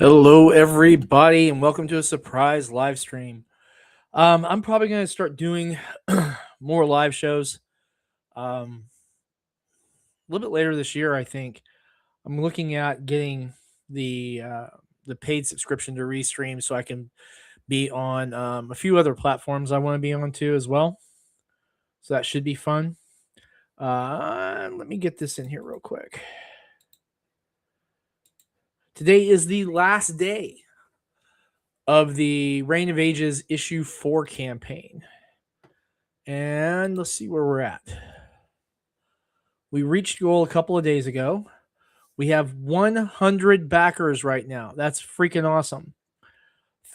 Hello, everybody, and welcome to a surprise live stream. I'm probably going to start doing more live shows a little bit later this year. I think I'm looking at getting the paid subscription to Restream so I can be on a few other platforms I want to be on too as well. So that should be fun. Let me get this in here real quick. Today is the last day of the Reign of Ages issue 4 campaign. And let's see where we're at. We reached goal a couple of days ago. We have 100 backers right now. That's freaking awesome.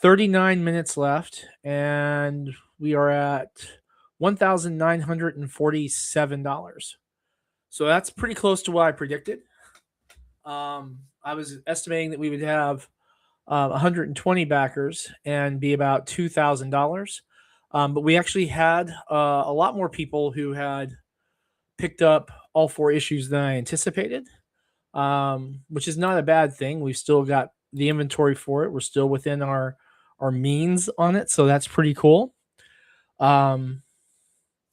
39 minutes left, and we are at $1,947. So that's pretty close to what I predicted. I was estimating that we would have 120 backers and be about $2,000. But we actually had a lot more people who had picked up all 4 issues than I anticipated, which is not a bad thing. We've still got the inventory for it. We're still within our means on it, so that's pretty cool. And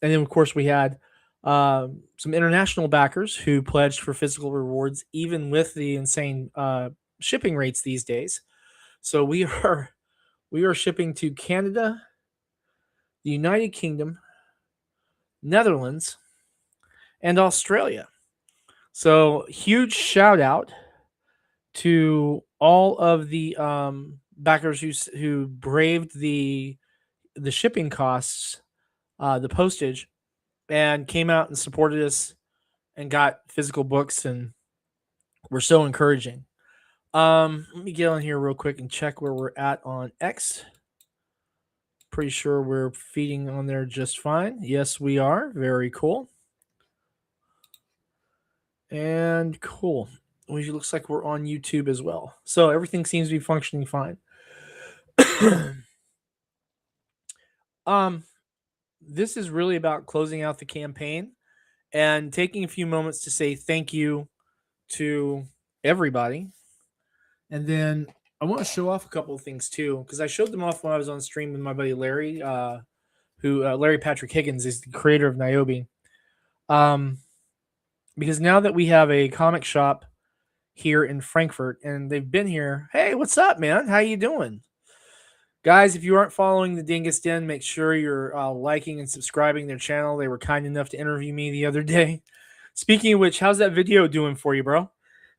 then, of course, we had some international backers who pledged for physical rewards, even with the insane shipping rates these days. So we are shipping to Canada, the United Kingdom, Netherlands, and Australia. So huge shout out to all of the backers who braved the shipping costs, the postage, and came out and supported us and got physical books, and we're so encouraging. Let me get on here real quick and check where we're at on X. Pretty sure we're feeding on there just fine. Yes, we are. Very cool. And cool. Which looks like we're on YouTube as well. So everything seems to be functioning fine. This is really about closing out the campaign and taking a few moments to say thank you to everybody. And then I want to show off a couple of things too, because I showed them off when I was on stream with my buddy Larry, Larry Patrick Higgins is the creator of Niobe. Because now that we have a comic shop here in Frankfurt, and they've been here. Hey, what's up, man? How you doing? Guys, if you aren't following the Dingus Den, make sure you're liking and subscribing their channel. They were kind enough to interview me the other day. Speaking of which, how's that video doing for you, bro?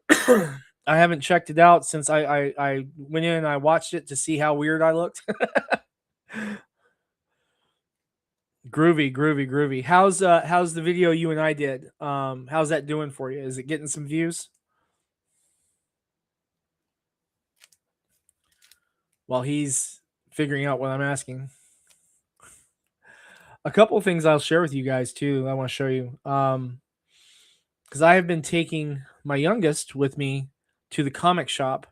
I haven't checked it out since I went in and I watched it to see how weird I looked. Groovy. How's the video you and I did? How's that doing for you? Is it getting some views? While he's figuring out what I'm asking. A couple of things I'll share with you guys too. I want to show you. Because I have been taking my youngest with me to the comic shop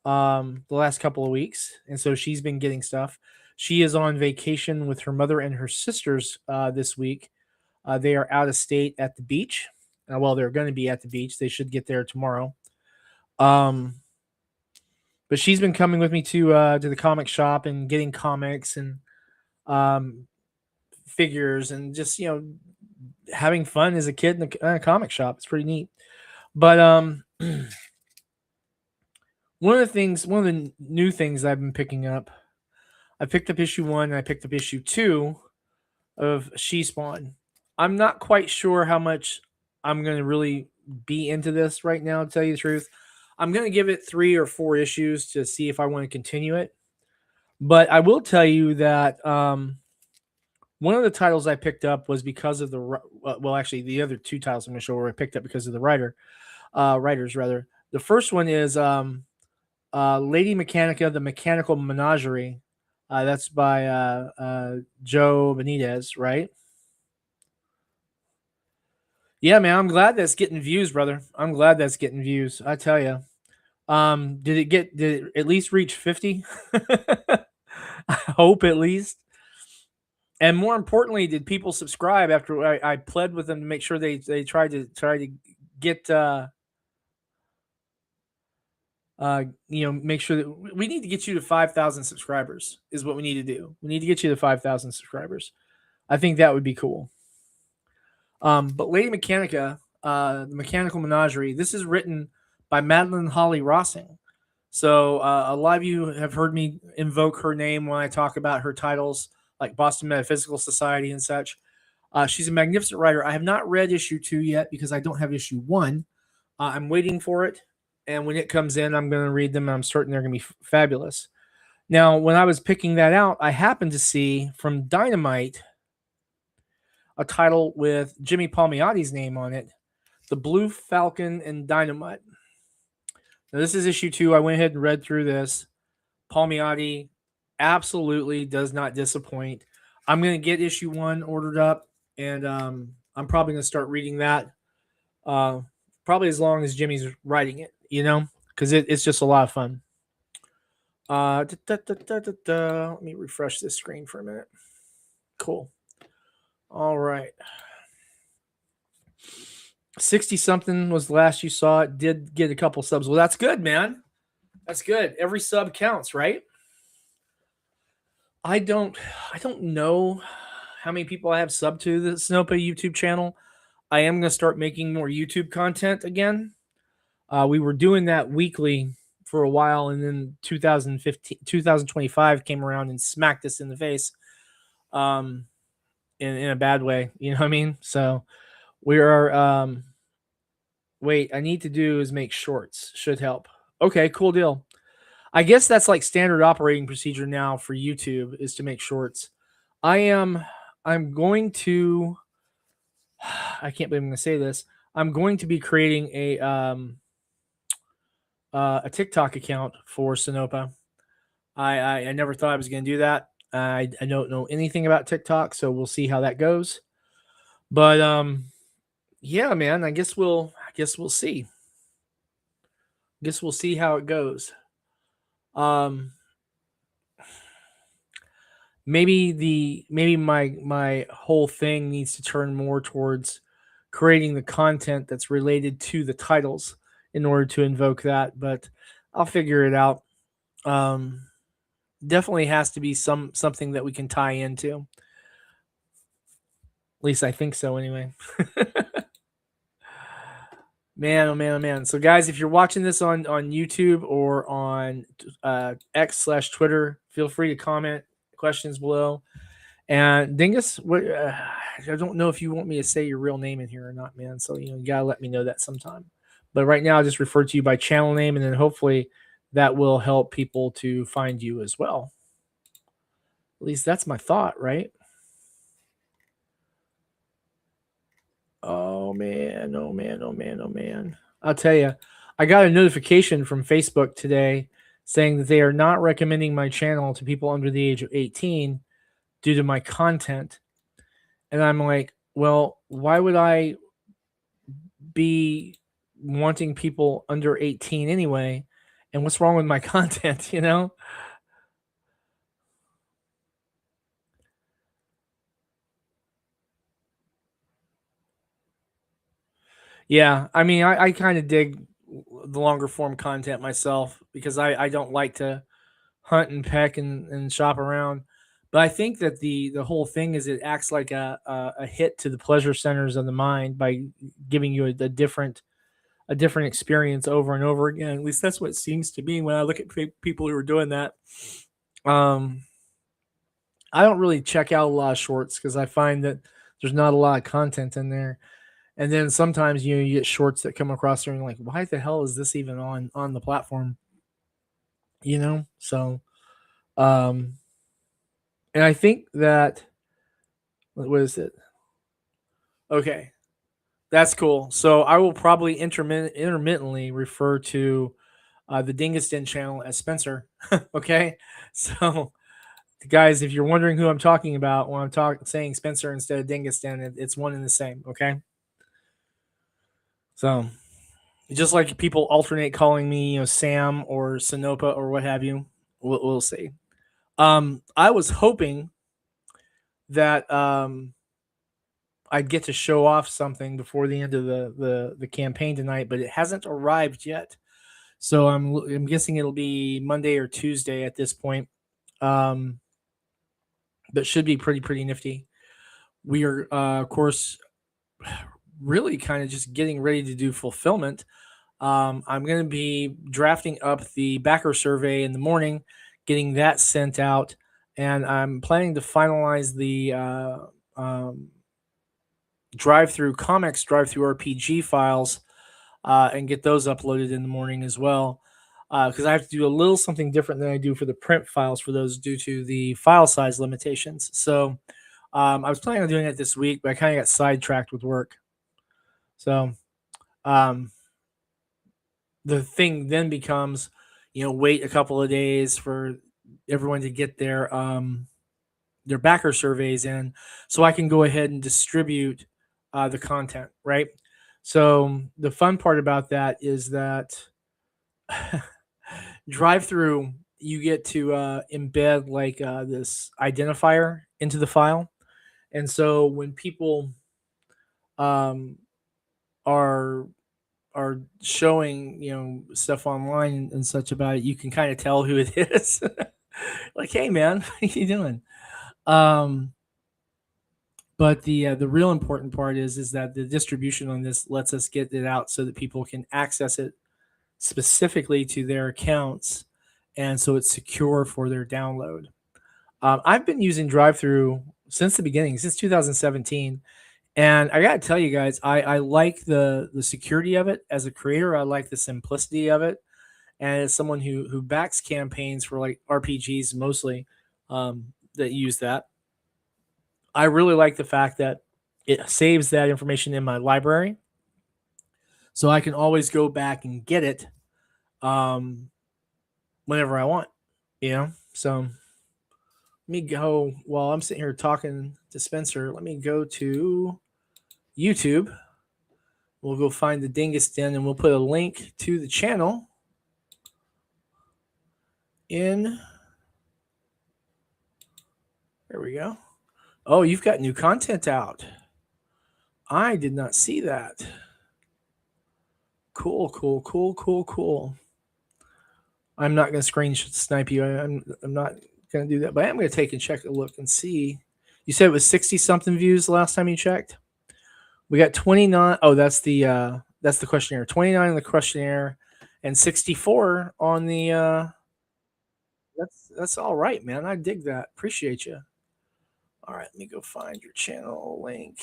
the last couple of weeks. And so she's been getting stuff. She is on vacation with her mother and her sisters this week. They are out of state at the beach. Well, they're going to be at the beach. They should get there tomorrow. But she's been coming with me to the comic shop and getting comics and figures and just, having fun as a kid in a comic shop. It's pretty neat. But one of the new things I've been picking up, I picked up issue 1 and I picked up issue 2 of She Spawn. I'm not quite sure how much I'm going to really be into this right now, to tell you the truth. I'm going to give it 3 or 4 issues to see if I want to continue it. But I will tell you that one of the titles I picked up was because of actually the other 2 titles I'm going to show where I picked up because of the writers. The first one is Lady Mechanica, the Mechanical Menagerie. That's by Joe Benitez, right? Yeah, man, I'm glad that's getting views, brother. I'm glad that's getting views. I tell you. Did it at least reach 50? I hope at least. And more importantly, did people subscribe after I pled with them to make sure they tried to get Make sure that we need to get you to 5,000 subscribers is what we need to do. We need to get you to 5,000 subscribers. I think that would be cool. But Lady Mechanica, the Mechanical Menagerie, this is written by Madeline Holly Rossing. So a lot of you have heard me invoke her name when I talk about her titles, like Boston Metaphysical Society and such. She's a magnificent writer. I have not read issue 2 yet because I don't have issue 1. I'm waiting for it. And when it comes in, I'm going to read them, and I'm certain they're going to be fabulous. Now, when I was picking that out, I happened to see from Dynamite a title with Jimmy Palmiotti's name on it, The Blue Falcon and Dynamite. Now, this is issue 2. I went ahead and read through this. Palmiotti absolutely does not disappoint. I'm going to get issue 1 ordered up, and I'm probably going to start reading that probably as long as Jimmy's writing it, because it's just a lot of fun. Let me refresh this screen for a minute. Cool. All right. 60-something was the last you saw it. Did get a couple subs. Well, that's good, man. That's good. Every sub counts, right? I don't know how many people I have subbed to the Sinopa YouTube channel. I am going to start making more YouTube content again. We were doing that weekly for a while, and then 2025 came around and smacked us in the face in a bad way. You know what I mean? So we are wait, I need to do is make shorts. Should help. Okay, cool deal. I guess that's like standard operating procedure now for YouTube is to make shorts. I'm going to I can't believe I'm going to say this. I'm going to be creating a TikTok account for Sinopa. I never thought I was going to do that. I don't know anything about TikTok, so we'll see how that goes. But yeah, man, I guess we'll see. Guess we'll see how it goes. Maybe my whole thing needs to turn more towards creating the content that's related to the titles in order to invoke that, but I'll figure it out. Definitely has to be something that we can tie into. At least I think so anyway. Man, oh man, oh man. So guys, if you're watching this on YouTube or on X/Twitter, feel free to comment questions below. And Dingus, I don't know if you want me to say your real name in here or not, man. So you gotta let me know that sometime. But right now, I'll just refer to you by channel name, and then hopefully that will help people to find you as well. At least that's my thought, right? Oh man, oh man, oh man, oh man. I'll tell you, I got a notification from Facebook today saying that they are not recommending my channel to people under the age of 18 due to my content. And I'm like, well, why would I be wanting people under 18 anyway? And what's wrong with my content, Yeah, I mean, I kind of dig the longer form content myself because I don't like to hunt and peck and shop around. But I think that the whole thing is it acts like a hit to the pleasure centers of the mind by giving you a different experience over and over again. At least that's what it seems to me when I look at people who are doing that. I don't really check out a lot of shorts because I find that there's not a lot of content in there. And then sometimes you get shorts that come across there and you're like, why the hell is this even on the platform? So and I think that what is it? Okay. That's cool. So I will probably intermittently refer to the Dingus Den channel as Spencer. Okay. So guys, if you're wondering who I'm talking about when I'm saying Spencer instead of Dingus Den, it's one and the same. Okay. So just like people alternate calling me, Sam or Sinopa or what have you, we'll see. I was hoping that I'd get to show off something before the end of the campaign tonight, but it hasn't arrived yet. So I'm guessing it'll be Monday or Tuesday at this point. Um, that should be pretty nifty. We are, of course, really kind of just getting ready to do fulfillment. I'm going to be drafting up the backer survey in the morning, getting that sent out, and I'm planning to finalize the drive-through comics, drive-through RPG files, and get those uploaded in the morning as well. Because I have to do a little something different than I do for the print files for those due to the file size limitations. So I was planning on doing it this week, but I kind of got sidetracked with work. So um, the thing then becomes, wait a couple of days for everyone to get their backer surveys in, so I can go ahead and distribute the content. Right. So the fun part about that is that drive through, you get to embed like this identifier into the file, and so when people um, are showing stuff online and such about it, you can kind of tell who it is. Like, hey man, what are you doing? Um, but the real important part is that the distribution on this lets us get it out so that people can access it specifically to their accounts, and so it's secure for their download. I've been using drive-through since the beginning, since 2017, and I gotta tell you guys, I like the security of it. As a creator, I like the simplicity of it, and as someone who backs campaigns for like RPGs mostly, that use that, I really like the fact that it saves that information in my library, so I can always go back and get it um, whenever I want. So let me go while I'm sitting here talking to Spencer. Let me go to YouTube. We'll go find the Dingus Den, and we'll put a link to the channel in. There we go. Oh, you've got new content out. I did not see that. Cool. I'm not going to screen snipe you. I'm not going to do that, but I am going to take and check a look and see. You said it was 60 something views the last time you checked. We got 29. Oh, that's the questionnaire. 29 in the questionnaire, and 64 on the. That's all right, man. I dig that. Appreciate you. All right, let me go find your channel link.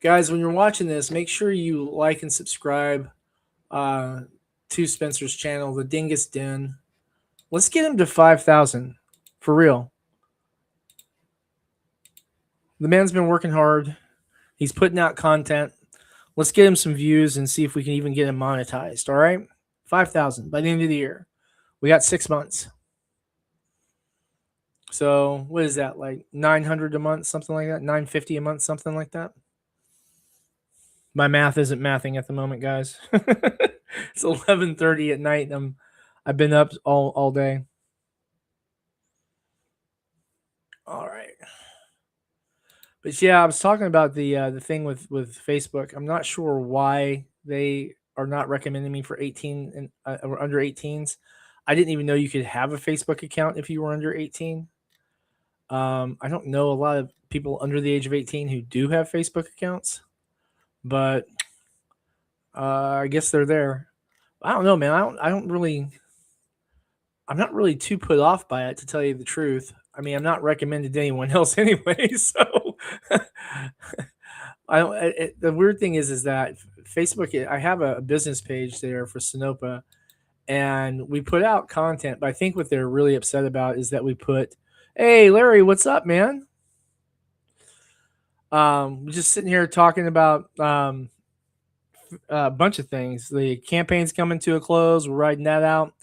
Guys, when you're watching this, make sure you like and subscribe to Spencer's channel, the Dingus Den. Let's get him to 5,000 for real. The man's been working hard. He's putting out content. Let's get him some views and see if we can even get him monetized. All right, 5,000 by the end of the year. We got 6 months. So what is that, like 900 a month, something like that? 950 a month, something like that. My math isn't mathing at the moment, guys. It's 11:30 at night. I've been up all day. All right. But yeah, I was talking about the thing with Facebook. I'm not sure why they are not recommending me for 18 and or under 18s. I didn't even know you could have a Facebook account if you were under 18. I don't know a lot of people under the age of 18 who do have Facebook accounts, but I guess they're there. I don't know, man. I'm not really too put off by it, to tell you the truth. I mean, I'm not recommended to anyone else anyway. So I don't. The weird thing is that Facebook. I have a business page there for Sinopa, and we put out content. But I think what they're really upset about is that we put, "Hey, Larry, what's up, man?" We're just sitting here talking about a bunch of things. The campaign's coming to a close. We're riding that out.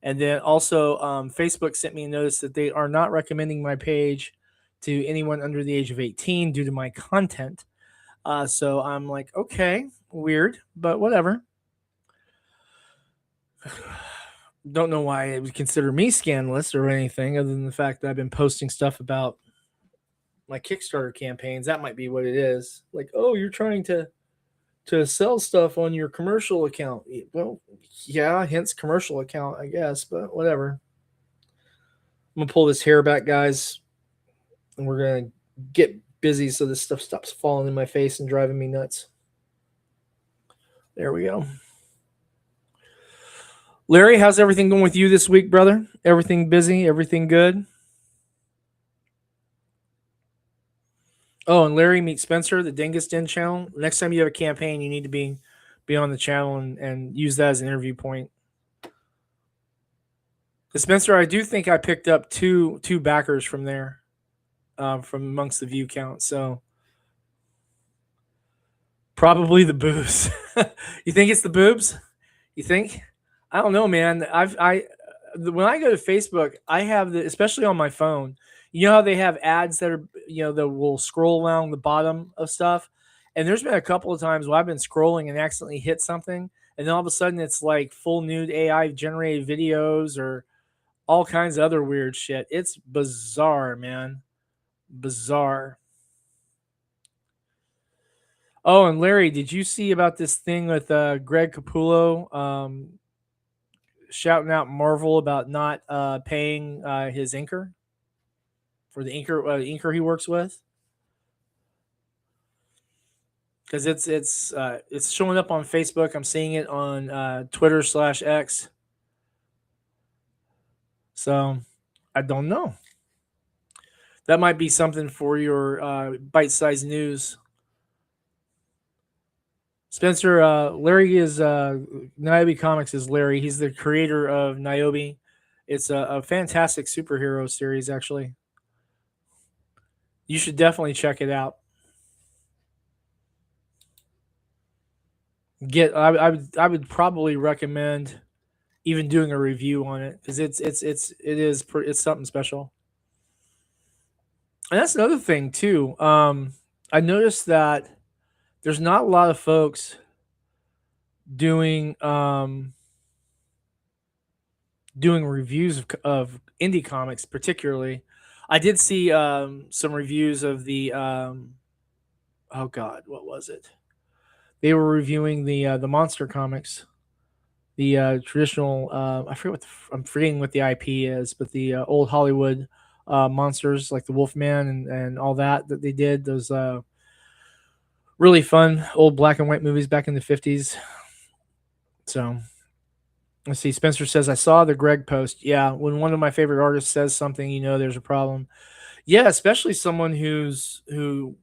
And then also, Facebook sent me a notice that they are not recommending my page to anyone under the age of 18 due to my content. So I'm like, okay, weird, but whatever. Don't know why it would consider me scandalous or anything, other than the fact that I've been posting stuff about my Kickstarter campaigns. That might be what it is. Like, oh, you're trying to to sell stuff on your commercial account. Well, yeah, hence commercial account, I guess, but whatever. I'm gonna pull this hair back, guys, and we're gonna get busy so this stuff stops falling in my face and driving me nuts. There we go. Larry, how's everything going with you this week, brother? Everything busy? Everything good? Oh, and Larry, meet Spencer, the Dingus Den channel. Next time you have a campaign, you need to be on the channel and use that as an interview point. Spencer, I do think I picked up two backers from there, from amongst the view count. So probably the boobs. You think it's the boobs? You think? I don't know, man. When I go to Facebook, I have especially on my phone. You know how they have ads that are that will scroll along the bottom of stuff, and there's been a couple of times where I've been scrolling and accidentally hit something, and then all of a sudden it's like full nude AI generated videos or all kinds of other weird shit. It's bizarre, man. Bizarre. Oh, and Larry, did you see about this thing with Greg Capullo shouting out Marvel about not paying his inker for the inker he works with? Because it's showing up on Facebook. I'm seeing it on Twitter/X. So I don't know. That might be something for your bite-sized news. Spencer, Larry is Niobe Comics is Larry. He's the creator of Niobe. It's a fantastic superhero series, actually. You should definitely check it out. I would probably recommend even doing a review on it because it's something special. And that's another thing too. I noticed that there's not a lot of folks doing doing reviews of indie comics, particularly. I did see some reviews of the oh god, what was it? They were reviewing the monster comics, the traditional. I forget I'm forgetting what the IP is, but the old Hollywood monsters like the Wolfman and all that they did. Those really fun old black and white movies back in the 50s. So let's see. Spencer says, I saw the Greg post. Yeah, when one of my favorite artists says something, there's a problem. Yeah, especially someone who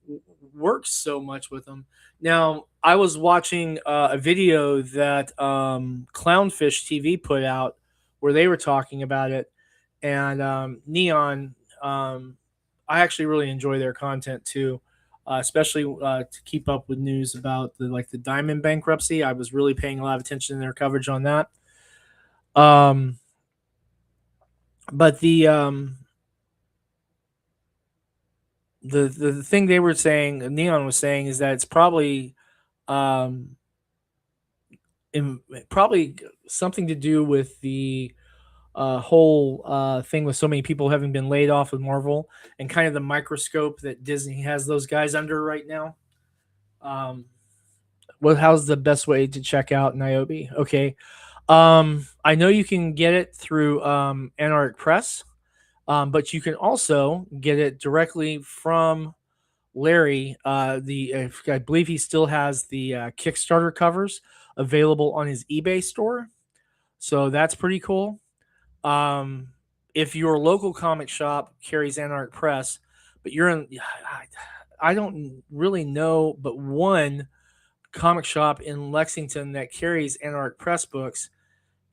works so much with them. Now, I was watching a video that Clownfish TV put out where they were talking about it, and Neon. I actually really enjoy their content too, especially to keep up with news about the Diamond bankruptcy. I was really paying a lot of attention to their coverage on that. Um, but the thing they were saying, Neon was saying, is that it's probably um, probably something to do with the whole thing with so many people having been laid off with Marvel and kind of the microscope that Disney has those guys under right now. How's the best way to check out Niobe? Okay. I know you can get it through Anarch Press, but you can also get it directly from Larry. I believe he still has the Kickstarter covers available on his eBay store, so that's pretty cool. If your local comic shop carries Anarch Press, but you're in, I don't really know, but one comic shop in Lexington that carries Anarch Press books,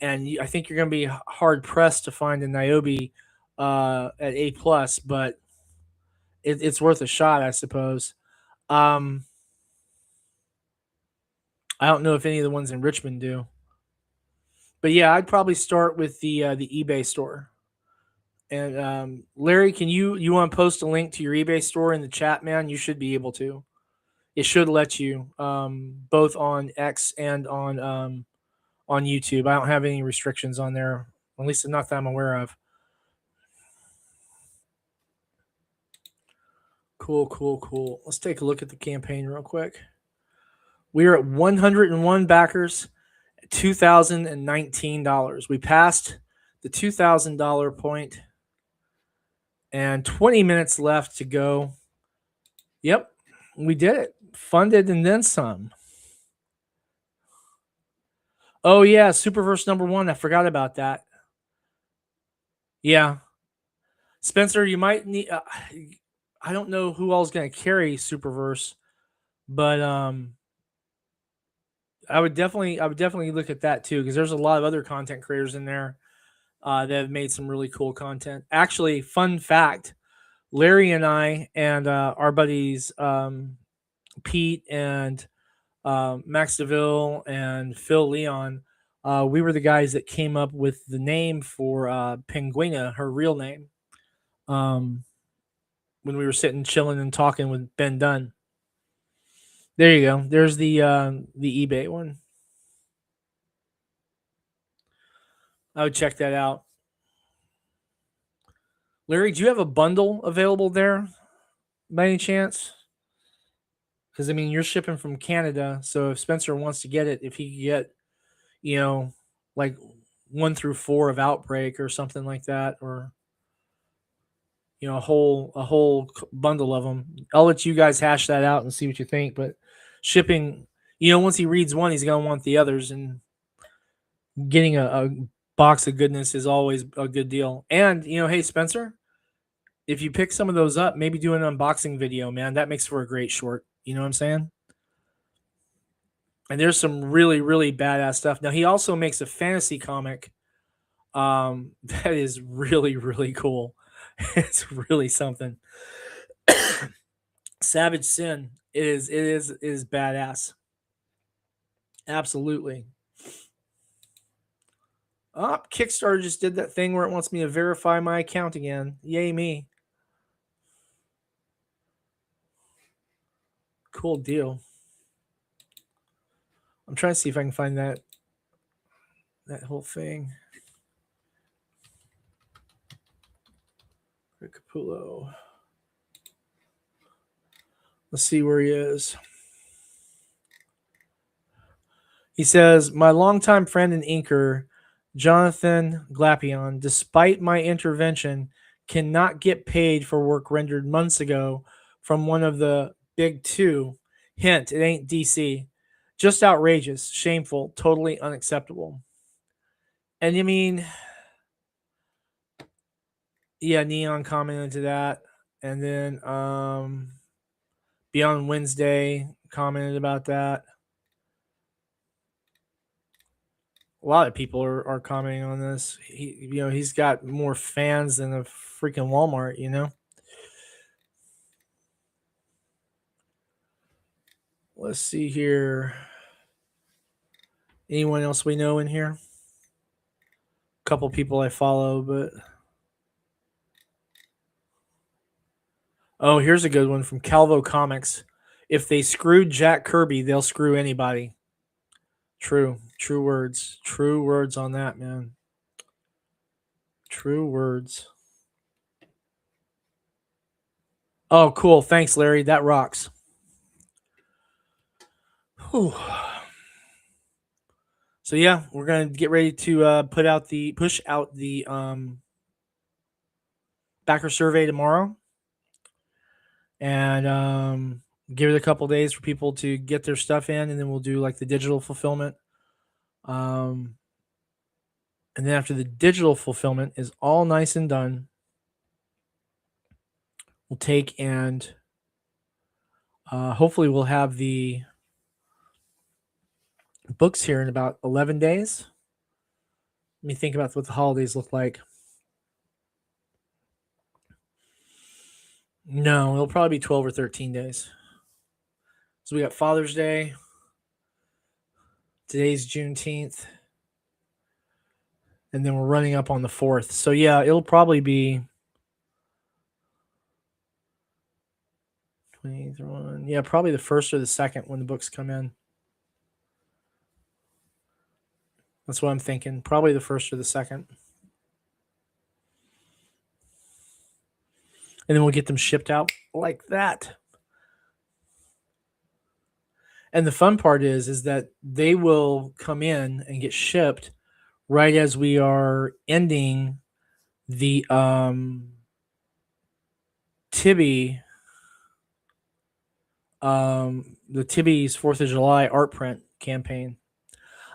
and I think you're going to be hard pressed to find a Niobe at A+, but it's worth a shot, I suppose. Um, I don't know if any of the ones in Richmond do, but yeah, I'd probably start with the eBay store. And Larry, can you want to post a link to your eBay store in the chat, man? You should be able to. It should let you both on X and on YouTube. I don't have any restrictions on there, at least not that I'm aware of. Cool. Let's take a look at the campaign real quick. We are at 101 backers, $2,019. We passed the $2,000 point, and 20 minutes left to go. Yep, we did it. Funded and then some. Oh yeah, Superverse #1. I forgot about that. Yeah, Spencer, you might need. I don't know who all is going to carry Superverse, but I would definitely look at that too, because there's a lot of other content creators in there that have made some really cool content. Actually, fun fact: Larry and I and our buddies Pete and Max DeVille and Phil Leon, we were the guys that came up with the name for Penguina, her real name. Um, when we were sitting chilling and talking with Ben Dunn. There you go. There's the eBay one. I would check that out. Larry, do you have a bundle available there by any chance? Because I mean, you're shipping from Canada, so if Spencer wants to get it, if he could get, you know, like 1 through 4 of Outbreak or something like that, or a whole bundle of them, I'll let you guys hash that out and see what you think. But shipping, once he reads one, he's gonna want the others, and getting a box of goodness is always a good deal. And hey Spencer, if you pick some of those up, maybe do an unboxing video, man. That makes for a great short. You know what I'm saying? And there's some really, really badass stuff. Now he also makes a fantasy comic that is really, really cool. It's really something. Savage Sin is badass. Absolutely. Oh, Kickstarter just did that thing where it wants me to verify my account again. Yay me. Cool deal. I'm trying to see if I can find that whole thing. Rick Capullo. Let's see where he is. He says, my longtime friend and inker, Jonathan Glapion, despite my intervention, cannot get paid for work rendered months ago from one of the big two. Hint, it ain't DC. Just outrageous, shameful, totally unacceptable. And you mean, yeah, Neon commented to that. And then Beyond Wednesday commented about that. A lot of people are commenting on this. He's got more fans than a freaking Walmart. Let's see here. Anyone else we know in here? A couple people I follow, but oh, here's a good one from Calvo Comics. If they screwed Jack Kirby, they'll screw anybody. True words on that, man. True words. Oh, cool. Thanks, Larry. That rocks. Whew. So yeah, we're gonna get ready to push out the backer survey tomorrow, and give it a couple days for people to get their stuff in, and then we'll do like the digital fulfillment. And then after the digital fulfillment is all nice and done, we'll take and hopefully we'll have the books here in about 11 days. Let me think about what the holidays look like. No, it'll probably be 12 or 13 days. So we got Father's Day. Today's Juneteenth. And then we're running up on the 4th. So yeah, it'll probably be 21. Yeah, probably the 1st or the 2nd when the books come in. That's what I'm thinking. Probably the 1st or the 2nd. And then we'll get them shipped out like that. And the fun part is that they will come in and get shipped right as we are ending the Tibby the Tibby's 4th of July art print campaign.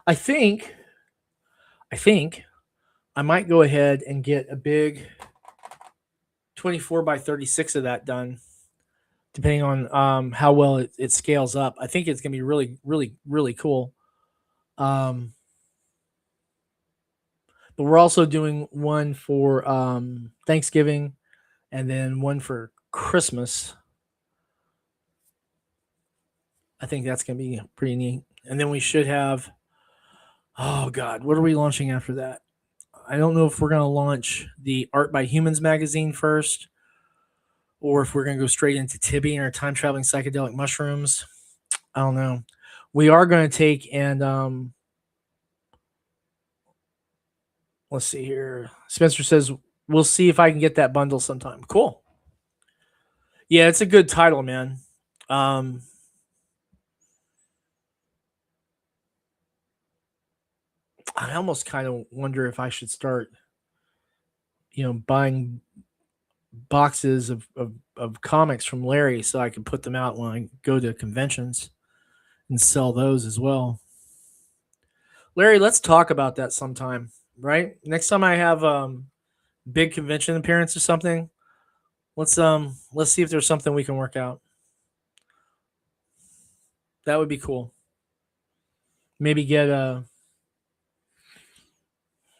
I think I might go ahead and get a big 24 by 36 of that done, depending on how well it scales up. I think it's gonna be really, really, really cool. But we're also doing one for Thanksgiving and then one for Christmas. I think that's going to be pretty neat. And then we should have, oh God, what are we launching after that? I don't know if we're going to launch the Art by Humans magazine first or if we're going to go straight into Tibby and our time traveling psychedelic mushrooms. I don't know. We are going to take and let's see here. Spencer says, we'll see if I can get that bundle sometime. Cool. Yeah, it's a good title, man. I almost kind of wonder if I should start, buying boxes of comics from Larry so I can put them out when I go to conventions and sell those as well. Larry, let's talk about that sometime, right? Next time I have big convention appearance or something, let's see if there's something we can work out. That would be cool. Maybe get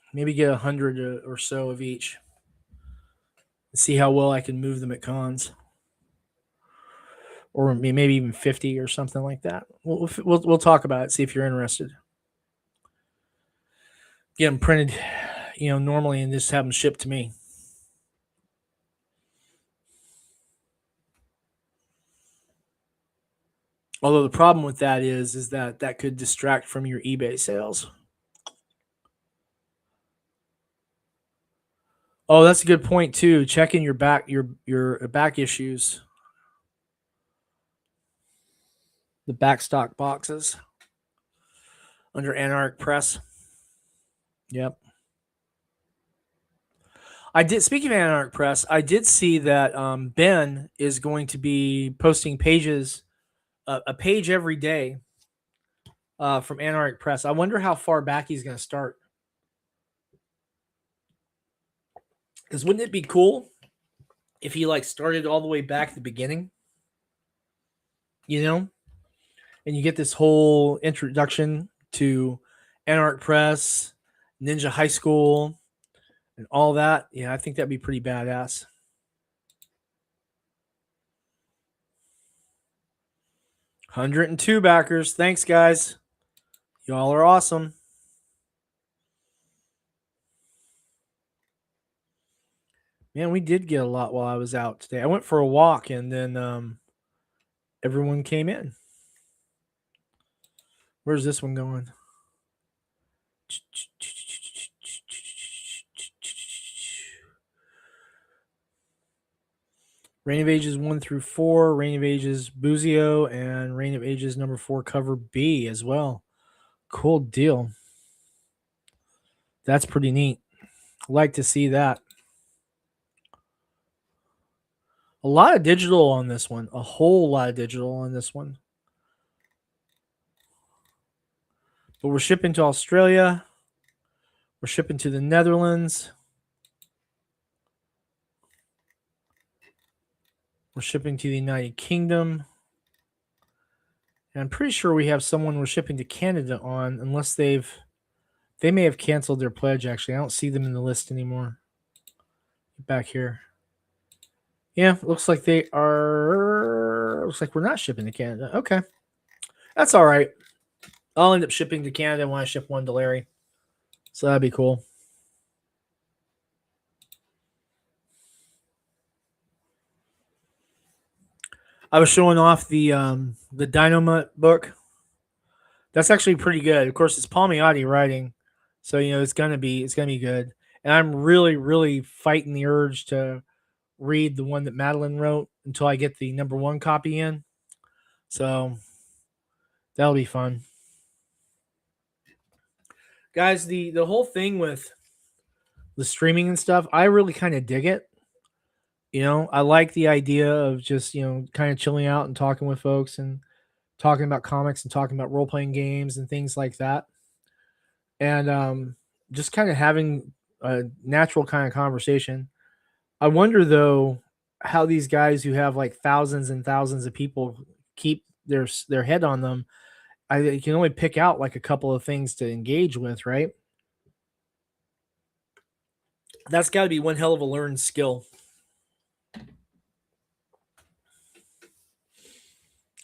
100 or so of each. See how well I can move them at cons, or maybe even 50 or something like that. We'll talk about it. See if you're interested. Get them printed, normally, and just have them shipped to me. Although the problem with that is that could distract from your eBay sales. Oh, that's a good point too. Checking your back issues, the backstock boxes under Anarch Press. Yep. I did. Speaking of Anarch Press, I did see that Ben is going to be posting pages, a page every day from Anarch Press. I wonder how far back he's going to start. Because wouldn't it be cool if he started all the way back at the beginning? And you get this whole introduction to Anarch Press, Ninja High School, and all that. Yeah, I think that'd be pretty badass. $102 backers. Thanks, guys. Y'all are awesome. Man, we did get a lot while I was out today. I went for a walk and then everyone came in. Where's this one going? Reign of Ages 1 through 4, Reign of Ages Buzio, and Reign of Ages number 4 cover B as well. Cool deal. That's pretty neat. Like to see that. A lot of digital on this one. A whole lot of digital on this one. But we're shipping to Australia. We're shipping to the Netherlands. We're shipping to the United Kingdom. And I'm pretty sure we have someone we're shipping to Canada on, unless they may have canceled their pledge, actually. I don't see them in the list anymore. Back here. Yeah, looks like they are. Looks like we're not shipping to Canada. Okay. That's all right. I'll end up shipping to Canada when I ship one to Larry. So that'd be cool. I was showing off the Dynamite book. That's actually pretty good. Of course, it's Palmiotti writing, so it's gonna be good. And I'm really fighting the urge to read the one that Madeline wrote until I get the number 1 copy in. So That'll be fun. Guys, the whole thing with the streaming and stuff, I really kind of dig it. I like the idea of just, kind of chilling out and talking with folks and talking about comics and talking about role playing games and things like that. And just kind of having a natural kind of conversation. I wonder though how these guys who have like thousands and thousands of people keep their head on them. I can only pick out like a couple of things to engage with, right? That's got to be one hell of a learned skill.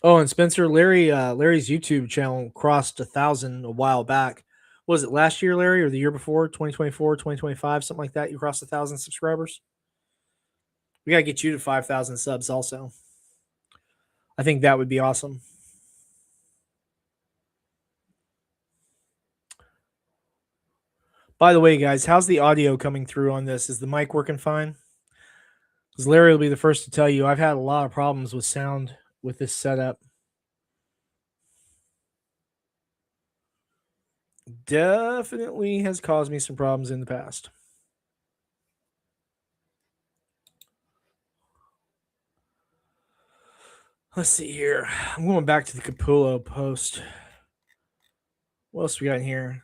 Oh, and Spencer, Larry's YouTube channel crossed 1,000 a while back. Was it last year, Larry, or the year before, 2024, 2025, something like that? You crossed 1,000 subscribers. We gotta get you to 5,000 subs, also. I think that would be awesome. By the way, guys, how's the audio coming through on this? Is the mic working fine? Because Larry will be the first to tell you I've had a lot of problems with sound with this setup. Definitely has caused me some problems in the past. Let's see here. I'm going back to the Capullo post. What else we got in here?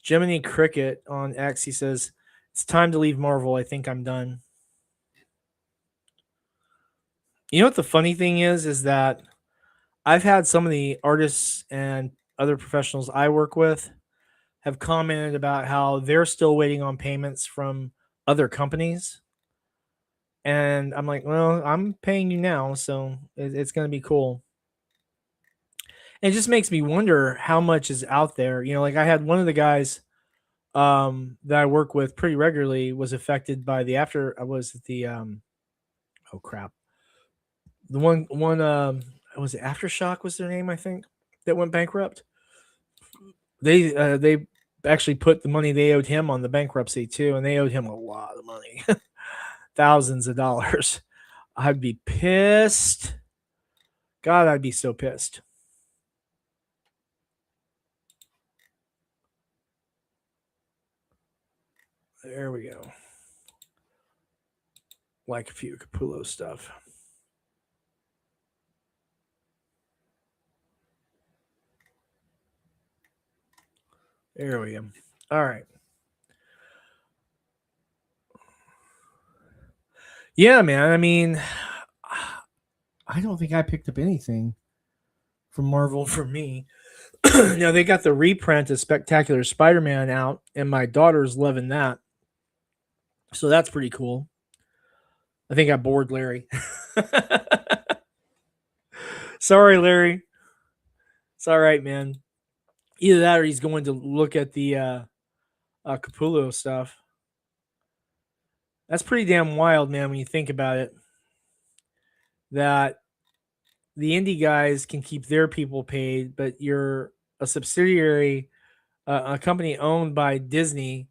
Gemini Cricket on X. He says, "It's time to leave Marvel. I think I'm done." You know what the funny thing is that I've had some of the artists and other professionals I work with have commented about how they're still waiting on payments from other companies. And I'm like, well, I'm paying you now, so it's going to be cool. And it just makes me wonder how much is out there. Like I had one of the guys that I work with pretty regularly was affected by the after. I was at the oh crap, the one was it Aftershock was their name, I think, that went bankrupt. They actually put the money they owed him on the bankruptcy too, and they owed him a lot of money, thousands of dollars. I'd be pissed. God, I'd be so pissed. There we go. Like a few Capullo stuff. There we go. All right. Yeah, man. I mean, I don't think I picked up anything from Marvel for me. Now they got the reprint of Spectacular Spider-Man out, and my daughter's loving that. So that's pretty cool. I think I bored Larry. Sorry, Larry. It's all right, man. Either that or he's going to look at the Capullo stuff. That's pretty damn wild, man, when you think about it. That the indie guys can keep their people paid, but you're a subsidiary, a company owned by Disney,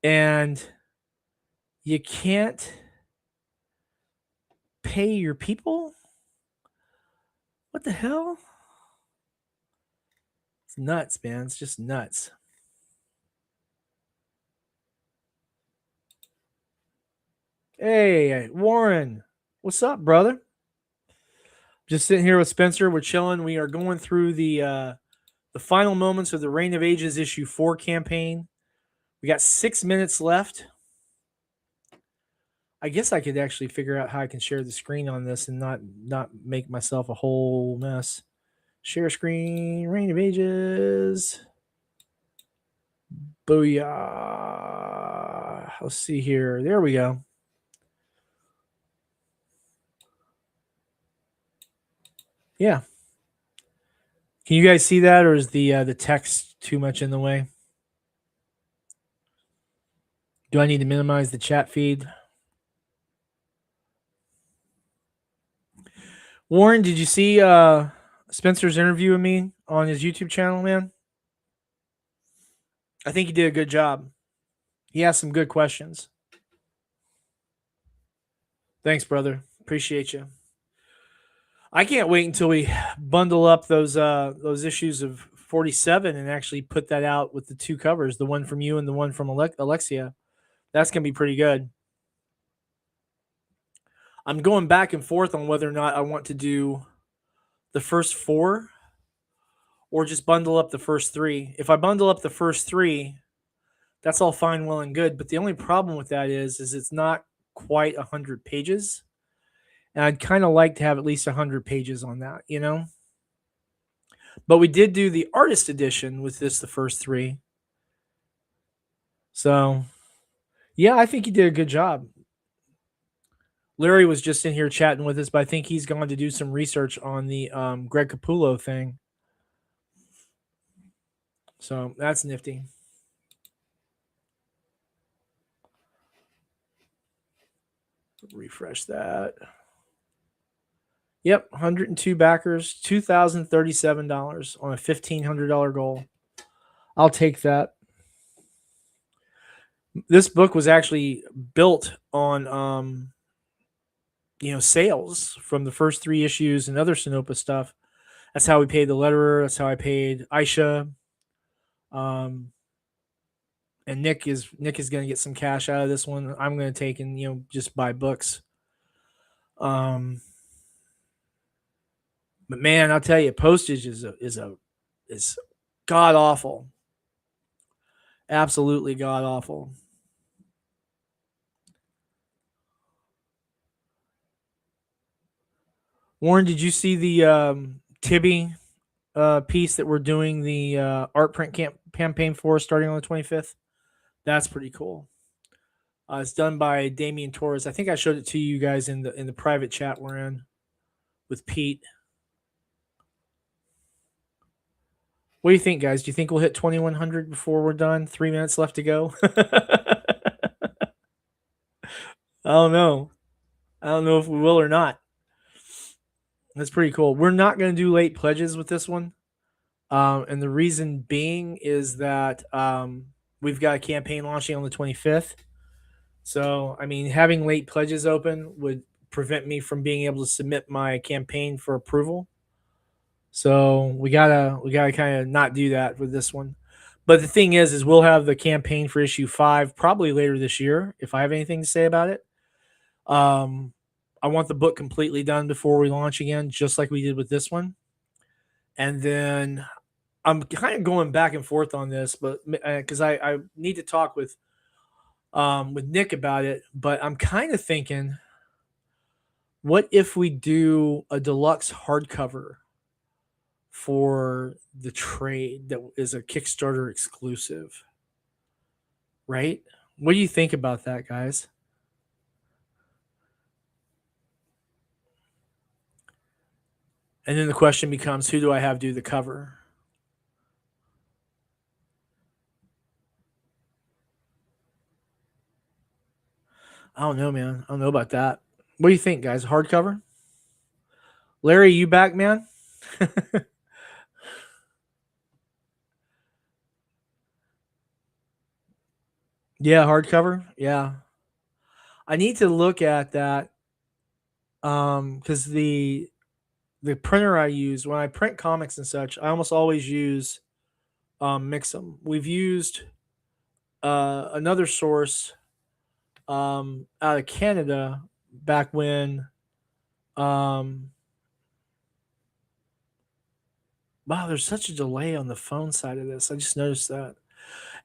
and you can't pay your people? What the hell? It's nuts, man. It's just nuts. Hey, Warren. What's up, brother? Just sitting here with Spencer. We're chilling. We are going through the final moments of the Reign of Ages issue 4 campaign. We got 6 minutes left. I guess I could actually figure out how I can share the screen on this and not make myself a whole mess. Share screen, Reign of Ages. Booyah. Let's see here. There we go. Yeah. Can you guys see that, or is the text too much in the way? Do I need to minimize the chat feed? Warren, did you see Spencer's interview with me on his YouTube channel, man? I think he did a good job. He asked some good questions. Thanks, brother. Appreciate you. I can't wait until we bundle up those issues of 47 and actually put that out with the two covers, the one from you and the one from Alexia. That's gonna be pretty good. I'm going back and forth on whether or not I want to do the first four or just bundle up the first three. If I bundle up the first three, that's all fine, well, and good. But the only problem with that is it's not quite 100 pages, and I'd kind of like to have at least 100 pages on that, you know. But we did do the artist edition with this, the first three. So yeah, I think he did a good job. Larry was just in here chatting with us, but I think he's going to do some research on the Greg Capullo thing. So that's nifty. Refresh that. Yep, 102 backers, $2,037 on a $1,500 goal. I'll take that. This book was actually built on sales from the first three issues and other Sinopa stuff. That's how we paid the letterer. That's how I paid Aisha. And Nick is going to get some cash out of this one. I'm going to take and just buy books. But man, I'll tell you, postage is god awful. Absolutely god awful. Warren, did you see the Tibby piece that we're doing the art print campaign for starting on the 25th? That's pretty cool. It's done by Damian Torres. I think I showed it to you guys in the private chat we're in with Pete. What do you think, guys? Do you think we'll hit 2,100 before we're done? 3 minutes left to go. I don't know. I don't know if we will or not. That's pretty cool. We're not going to do late pledges with this one. And the reason being is that we've got a campaign launching on the 25th. So, I mean, having late pledges open would prevent me from being able to submit my campaign for approval. So we gotta kind of not do that with this one. But the thing is we'll have the campaign for issue 5 probably later this year if I have anything to say about it. I want the book completely done before we launch again, just like we did with this one. And then I'm kind of going back and forth on this, but because I need to talk with Nick about it. But I'm kind of thinking, what if we do a deluxe hardcover for the trade that is a Kickstarter exclusive? Right? What do you think about that, guys? And then the question becomes, who do I have do the cover? I don't know, man. I don't know about that. What do you think, guys? Hardcover? Larry, you back, man? Yeah, hardcover. Yeah, I need to look at that because the printer I use when I print comics and such, I almost always use Mix'em. We've used another source out of Canada back when. Um, wow, there's such a delay on the phone side of this. I just noticed that.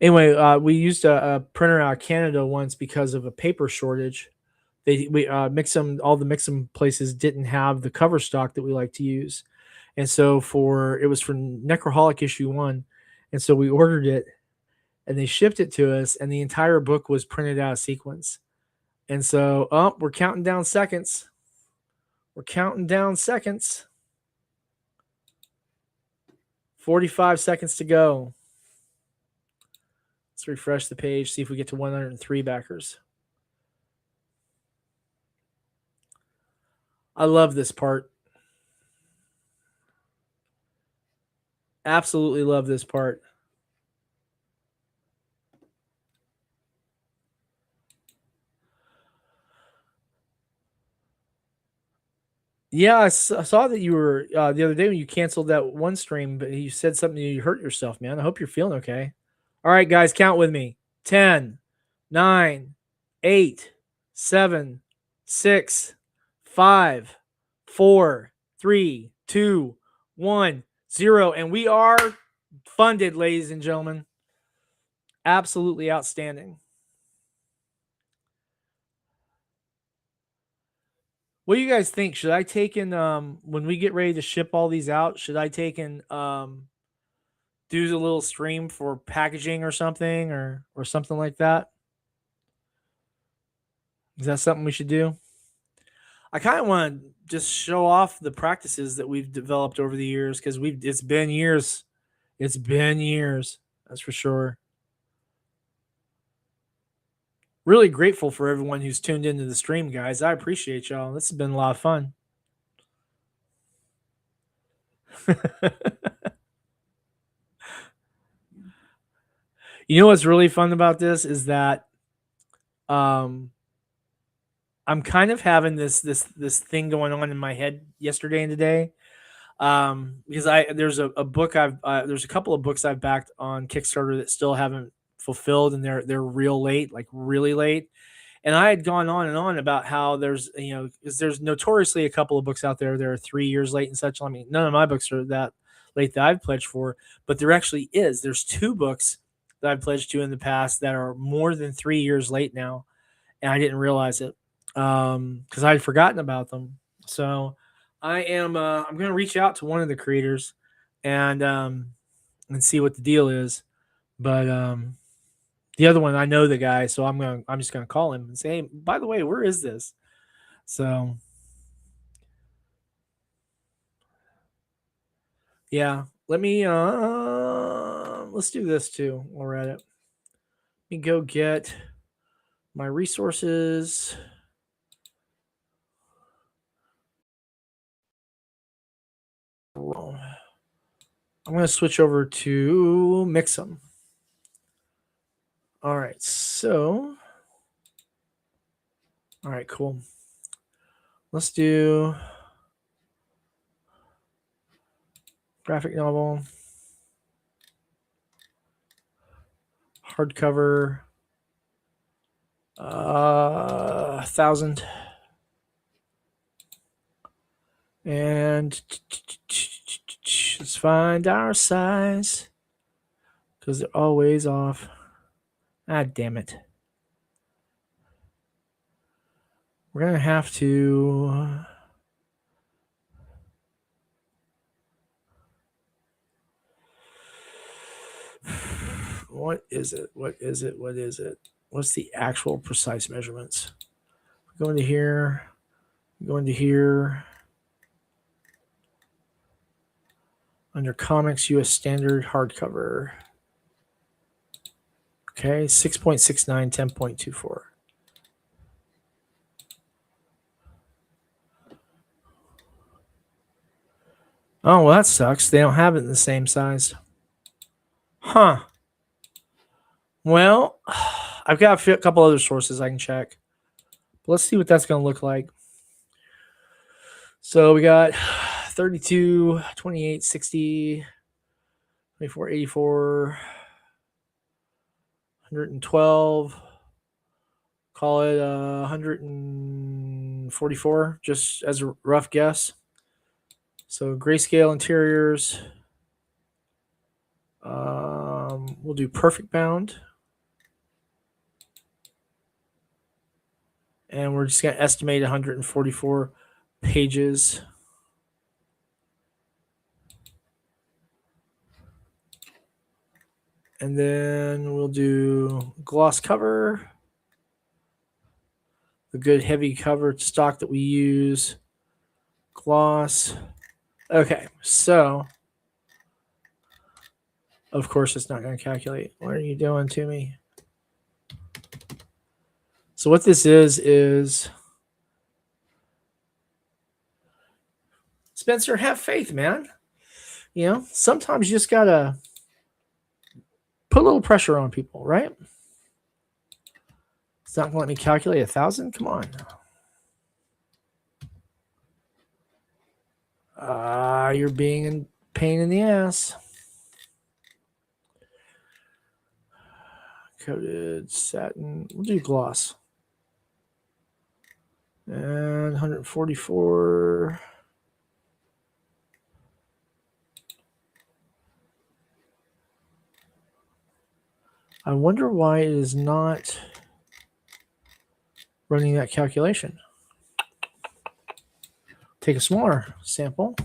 Anyway, we used a printer out of Canada once because of a paper shortage. We Mix'em, all the Mix'em places didn't have the cover stock that we like to use, and so it was for Necroholic issue 1, and so we ordered it, and they shipped it to us, and the entire book was printed out of sequence. And so, we're counting down seconds. We're counting down seconds. 45 seconds to go. Let's refresh the page, see if we get to 103 backers. I love this part. Absolutely love this part. Yeah, I saw that you were the other day when you canceled that one stream, but you said something, you hurt yourself, man. I hope you're feeling okay. All right, guys, count with me. 10, 9, 8, 7, 6, 5, 4, 3, 2, 1, 0. And we are funded, ladies and gentlemen. Absolutely outstanding. What do you guys think? Should I take in when we get ready to ship all these out, should I take in do a little stream for packaging or something or something like that? Is that something we should do? I kind of want to just show off the practices that we've developed over the years because we've it's been years. It's been years. That's for sure. Really grateful for everyone who's tuned into the stream, guys. I appreciate y'all. This has been a lot of fun. You know what's really fun about this is that um I'm kind of having this thing going on in my head yesterday and today. Because I there's a book there's a couple of books I've backed on Kickstarter that still haven't fulfilled, and they're real late, like really late. And I had gone on and on about how there's, because there's notoriously a couple of books out there that are 3 years late and such. I mean, none of my books are that late that I've pledged for, but there actually is. There's two books that I've pledged to in the past that are more than 3 years late now, and I didn't realize it because I'd forgotten about them. So I'm going to reach out to one of the creators and and see what the deal is. But the other one, I know the guy, so I'm just gonna call him and say, hey, by the way, where is this? So yeah, let's do this too while we're at it. Let me go get my resources. I'm gonna switch over to Mix'em. All right, all right, cool. Let's do graphic novel, hardcover, 1,000, and let's find our size because they're always off. Ah, damn it. We're gonna have to. What is it? What is it? What is it? What's the actual precise measurements? Go into here. Go into here. Under comics, US standard hardcover. Okay, 6.69, 10.24. Oh, well, that sucks. They don't have it in the same size. Huh. Well, I've got a couple other sources I can check. But let's see what that's going to look like. So we got 32, 28, 60, 24, 84, 112. Call it 144, just as a rough guess. So grayscale interiors. We'll do perfect bound. And we're just going to estimate 144 pages. And then we'll do gloss cover, the good heavy cover stock that we use. Gloss. Okay, so of course it's not going to calculate. What are you doing to me? So what this is Spencer, have faith, man. Sometimes you just gotta put a little pressure on people, right? It's not gonna let me calculate 1,000. Come on. You're being a pain in the ass. Coated satin. We'll do gloss. And 144. I wonder why it is not running that calculation. Take a smaller sample.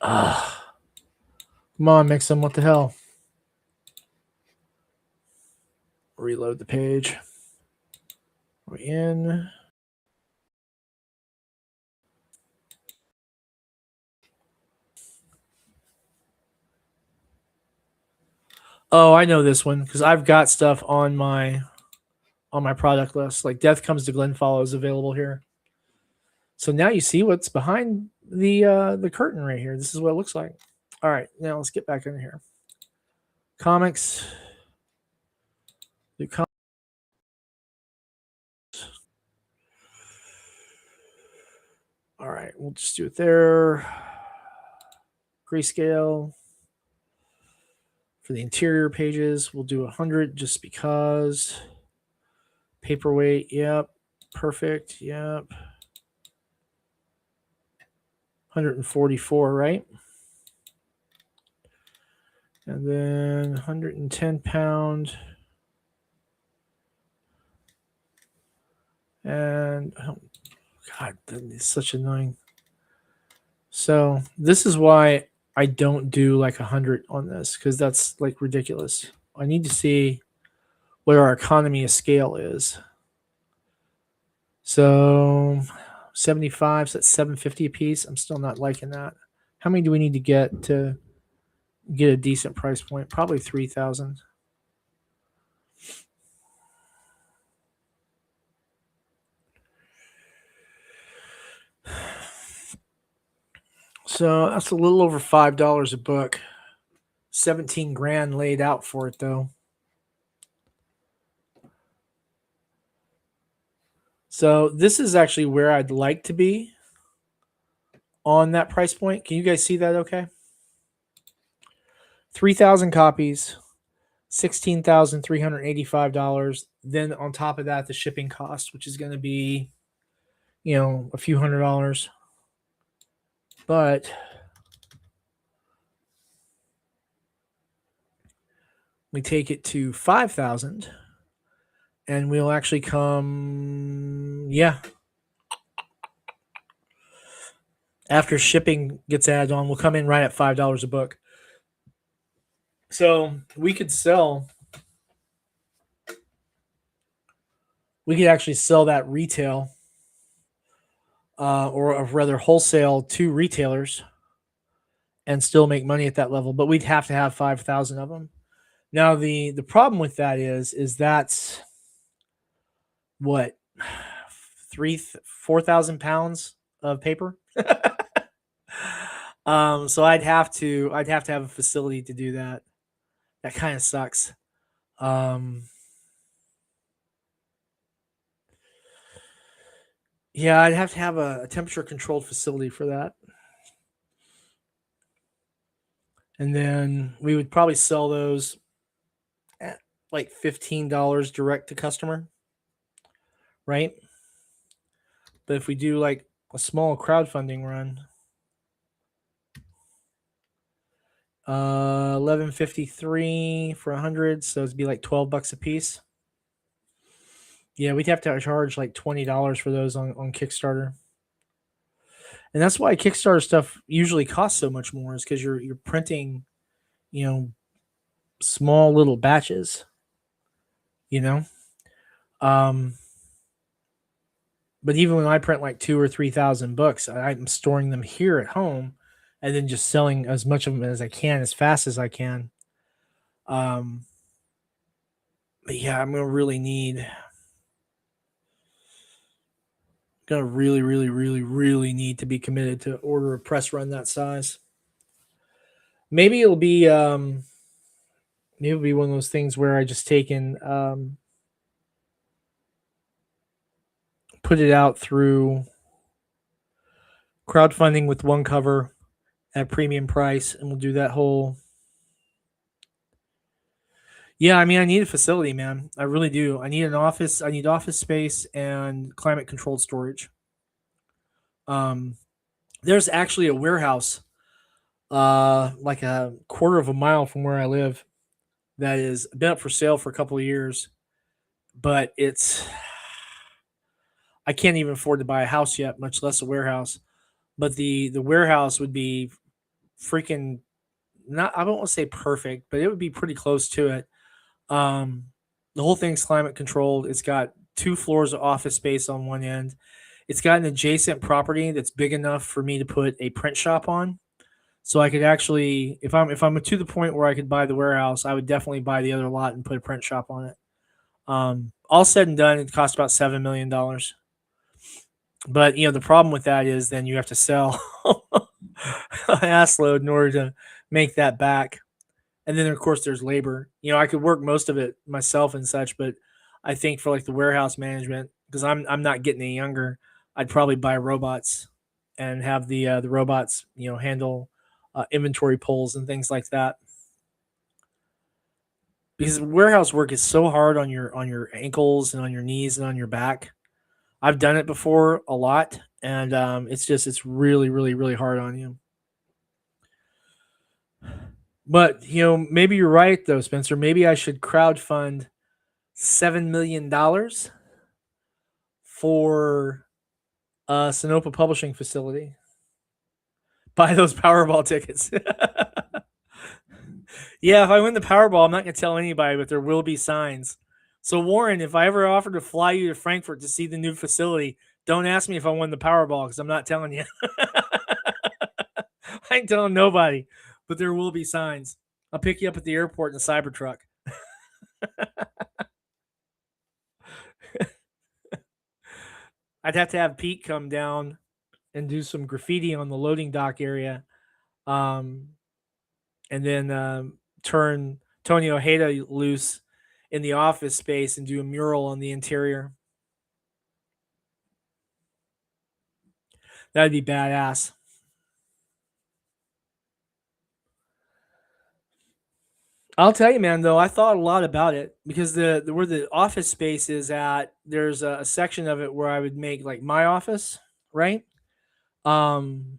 Come on, Mix'em. What the hell? Reload the page. We're in. Oh, I know this one because I've got stuff on my product list. Like Death Comes to Glenfollow is available here. So now you see what's behind the curtain right here. This is what it looks like. All right, now let's get back in here. Comics. All right, we'll just do it there. Grayscale. For the interior pages, we'll do 100 just because. Paperweight, yep. Perfect, yep. 144, right? And then 110 pound. And, oh, God, that is such annoying. So this is why I don't do like 100 on this, because that's like ridiculous. I need to see what our economy of scale is. So 75, so that's 750 a piece. I'm still not liking that. How many do we need to get a decent price point? Probably 3,000. So that's a little over $5 a book. 17 grand laid out for it though. So this is actually where I'd like to be on that price point. Can you guys see that okay? 3,000 copies, $16,385. Then on top of that, the shipping cost, which is going to be, a few $100s. But we take it to 5,000 and we'll actually come, after shipping gets added on, we'll come in right at $5 a book. So we could actually sell that retail, or rather wholesale to retailers, and still make money at that level. But we'd have to have 5,000 of them. Now the problem with that is that's what 4,000 pounds of paper. So I'd have to have a facility to do that. That kind of sucks. Yeah, I'd have to have a temperature controlled facility for that. And then we would probably sell those at like $15 direct to customer, right? But if we do like a small crowdfunding run, 11.53 for 100, so it'd be like $12 a piece. Yeah, we'd have to charge like $20 for those on Kickstarter. And that's why Kickstarter stuff usually costs so much more, is because you're printing, small little batches, but even when I print like 2,000 or 3,000 books, I'm storing them here at home and then just selling as much of them as I can as fast as I can. But yeah, I'm gonna really need to be committed to order a press run that size. Maybe it'll be one of those things where I just take and put it out through crowdfunding with one cover at premium price, and we'll do that whole. Yeah, I mean, I need a facility, man. I really do. I need an office. I need office space and climate controlled storage. Um, there's actually a warehouse, like a quarter of a mile from where I live, that is been up for sale for a couple of years, but it's I can't even afford to buy a house yet, much less a warehouse. But the warehouse would be freaking not. I don't want to say perfect, but it would be pretty close to it. Um, the whole thing's climate controlled. It's got 2 floors of office space on one end. It's got an adjacent property that's big enough for me to put a print shop on. So I could actually, if I'm to the point where I could buy the warehouse, I would definitely buy the other lot and put a print shop on it. All said and done, it cost about $7 million. But the problem with that is then you have to sell an ass load in order to make that back. And then of course there's labor. I could work most of it myself and such, but I think for like the warehouse management, because I'm not getting any younger, I'd probably buy robots and have the robots handle inventory pulls and things like that. Because warehouse work is so hard on your ankles and on your knees and on your back. I've done it before a lot, and it's really really really hard on you. But maybe you're right though, Spencer. Maybe I should crowdfund $7 million for a Sonoma publishing facility. Buy those Powerball tickets. Yeah, if I win the Powerball, I'm not going to tell anybody, but there will be signs. So, Warren, if I ever offer to fly you to Frankfurt to see the new facility, don't ask me if I won the Powerball because I'm not telling you. I ain't telling nobody, but there will be signs. I'll pick you up at the airport in a Cybertruck. I'd have to have Pete come down and do some graffiti on the loading dock area, um, and then turn Tony Ojeda loose in the office space and do a mural on the interior. That'd be badass. I'll tell you, man. Though I thought a lot about it because the where the office space is at, there's a section of it where I would make like my office, right? Um,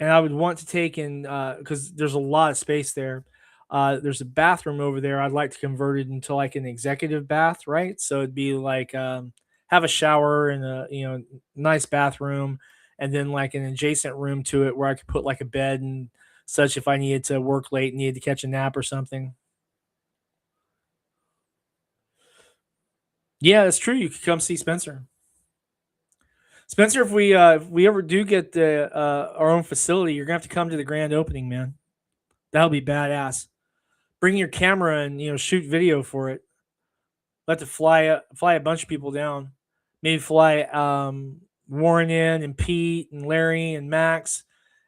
and I would want to take in because there's a lot of space there. There's a bathroom over there. I'd like to convert it into like an executive bath, right? So it'd be like have a shower and a nice bathroom, and then like an adjacent room to it where I could put like a bed and such if I needed to work late and needed to catch a nap or something. Yeah, that's true. You could come see Spencer. Spencer, if we ever do get the our own facility, you're gonna have to come to the grand opening, man. That'll be badass. Bring your camera and shoot video for it. Let to fly a bunch of people down. Maybe fly Warren in and Pete and Larry and Max,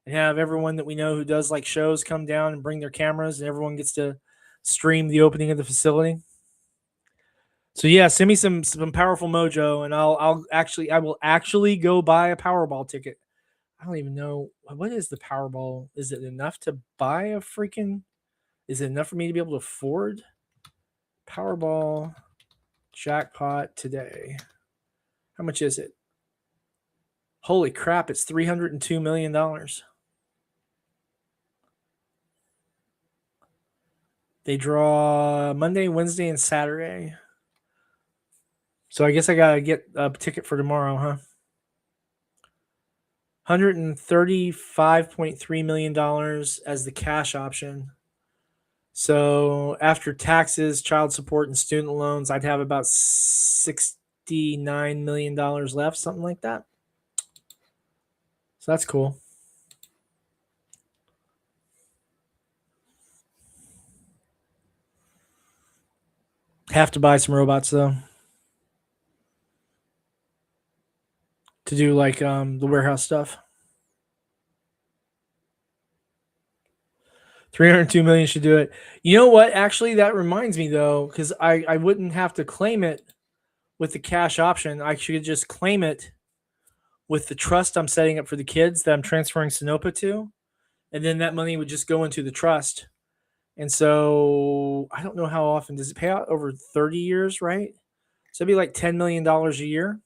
and have everyone that we know who does like shows come down and bring their cameras, and everyone gets to stream the opening of the facility. So yeah, send me some powerful mojo, and I will actually go buy a Powerball ticket. I don't even know what is the Powerball. Is it enough to buy a freaking? Is it enough for me to be able to afford Powerball jackpot today? How much is it? Holy crap! It's $302 million. They draw Monday, Wednesday, and Saturday. So I guess I gotta get a ticket for tomorrow, huh? $135.3 million as the cash option. So after taxes, child support, and student loans, I'd have about $69 million left, something like that. So that's cool. Have to buy some robots though to do like the warehouse stuff. 302 million should do it. You know what? Actually, that reminds me though, because I wouldn't have to claim it with the cash option. I should just claim it with the trust I'm setting up for the kids that I'm transferring Sinopa to, and then that money would just go into the trust. And so I don't know how often does it pay out over 30 years, right? So it'd be like $10 million a year.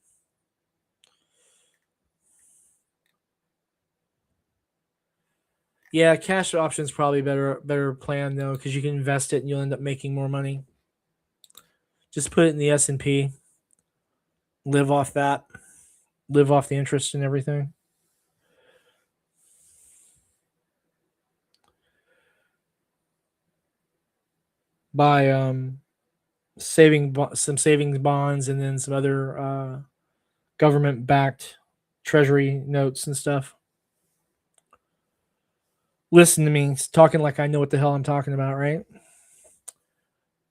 Yeah, cash option's probably better plan though, because you can invest it and you'll end up making more money. Just put it in the S&P, live off that, live off the interest and everything. Buy some savings bonds and then some other government backed treasury notes and stuff. Listen to me talking like I know what the hell I'm talking about, right?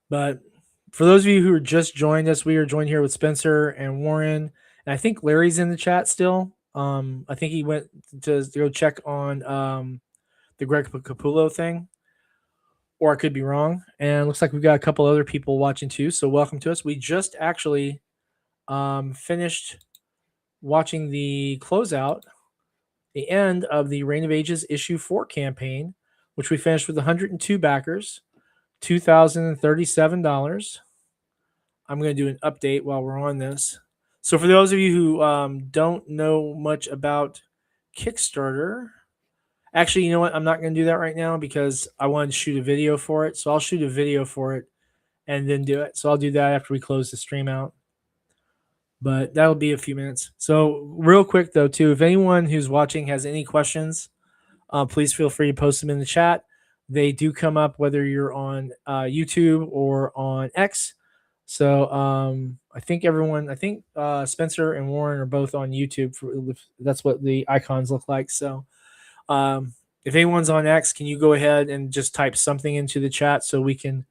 But for those of you who are just joined us, we are joined here with Spencer and Warren, and I think Larry's in the chat still. I think he went to go check on the Greg Capullo thing, or I could be wrong. And it looks like we've got a couple other people watching too. So welcome to us. We just actually finished watching the closeout, the end of the Reign of Ages issue 4 campaign, which we finished with 102 backers, $2,037. I'm going to do an update while we're on this. So for those of you who don't know much about Kickstarter, actually, you know what? I'm not going to do that right now because I wanted to shoot a video for it. So I'll shoot a video for it and then do it. So I'll do that after we close the stream out. But that'll be a few minutes. So real quick though, too, if anyone who's watching has any questions, please feel free to post them in the chat. They do come up whether you're on YouTube or on X. So I think Spencer and Warren are both on YouTube. That's what the icons look like. So if anyone's on X, can you go ahead and just type something into the chat so we can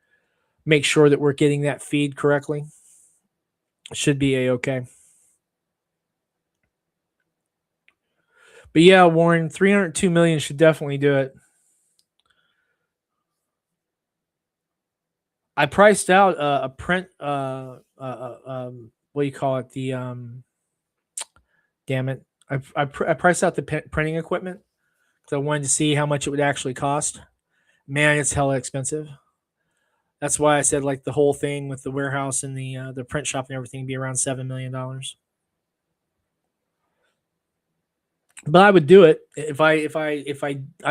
make sure that we're getting that feed correctly? Should be a-okay. But yeah, Warren, 302 million should definitely do it. I priced out a print. What do you call it? The damn it! I priced out the printing equipment because I wanted to see how much it would actually cost. Man, it's hella expensive. That's why I said like the whole thing with the warehouse and the print shop and everything be around $7 million. But I would do it if I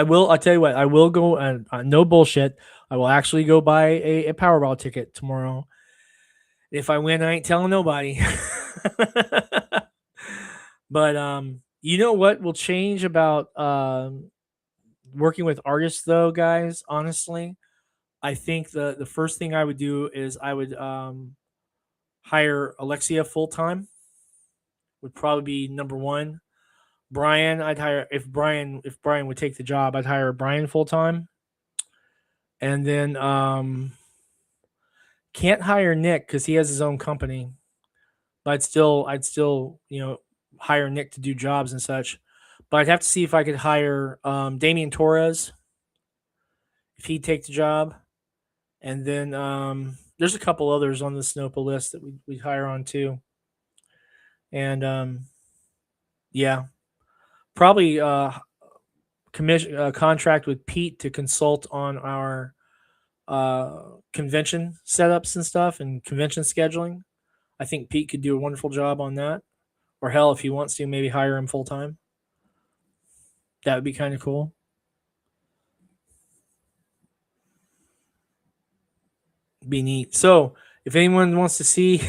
will. I'll tell you what, I will go and no bullshit. I will actually go buy a Powerball ticket tomorrow. If I win, I ain't telling nobody. But you know what will change about working with artists though, guys? Honestly, I think the first thing I would do is I would hire Alexia full time. Would probably be number one. Brian, I'd hire if Brian would take the job, I'd hire Brian full time. And then can't hire Nick because he has his own company. But I'd still, hire Nick to do jobs and such. But I'd have to see if I could hire Damian Torres if he'd take the job. And then there's a couple others on the Snopa list that we'd hire on too. And yeah, probably contract with Pete to consult on our convention setups and stuff and convention scheduling. I think Pete could do a wonderful job on that. Or hell, if he wants to, maybe hire him full time. That would be kind of cool. Be neat. So if anyone wants to see,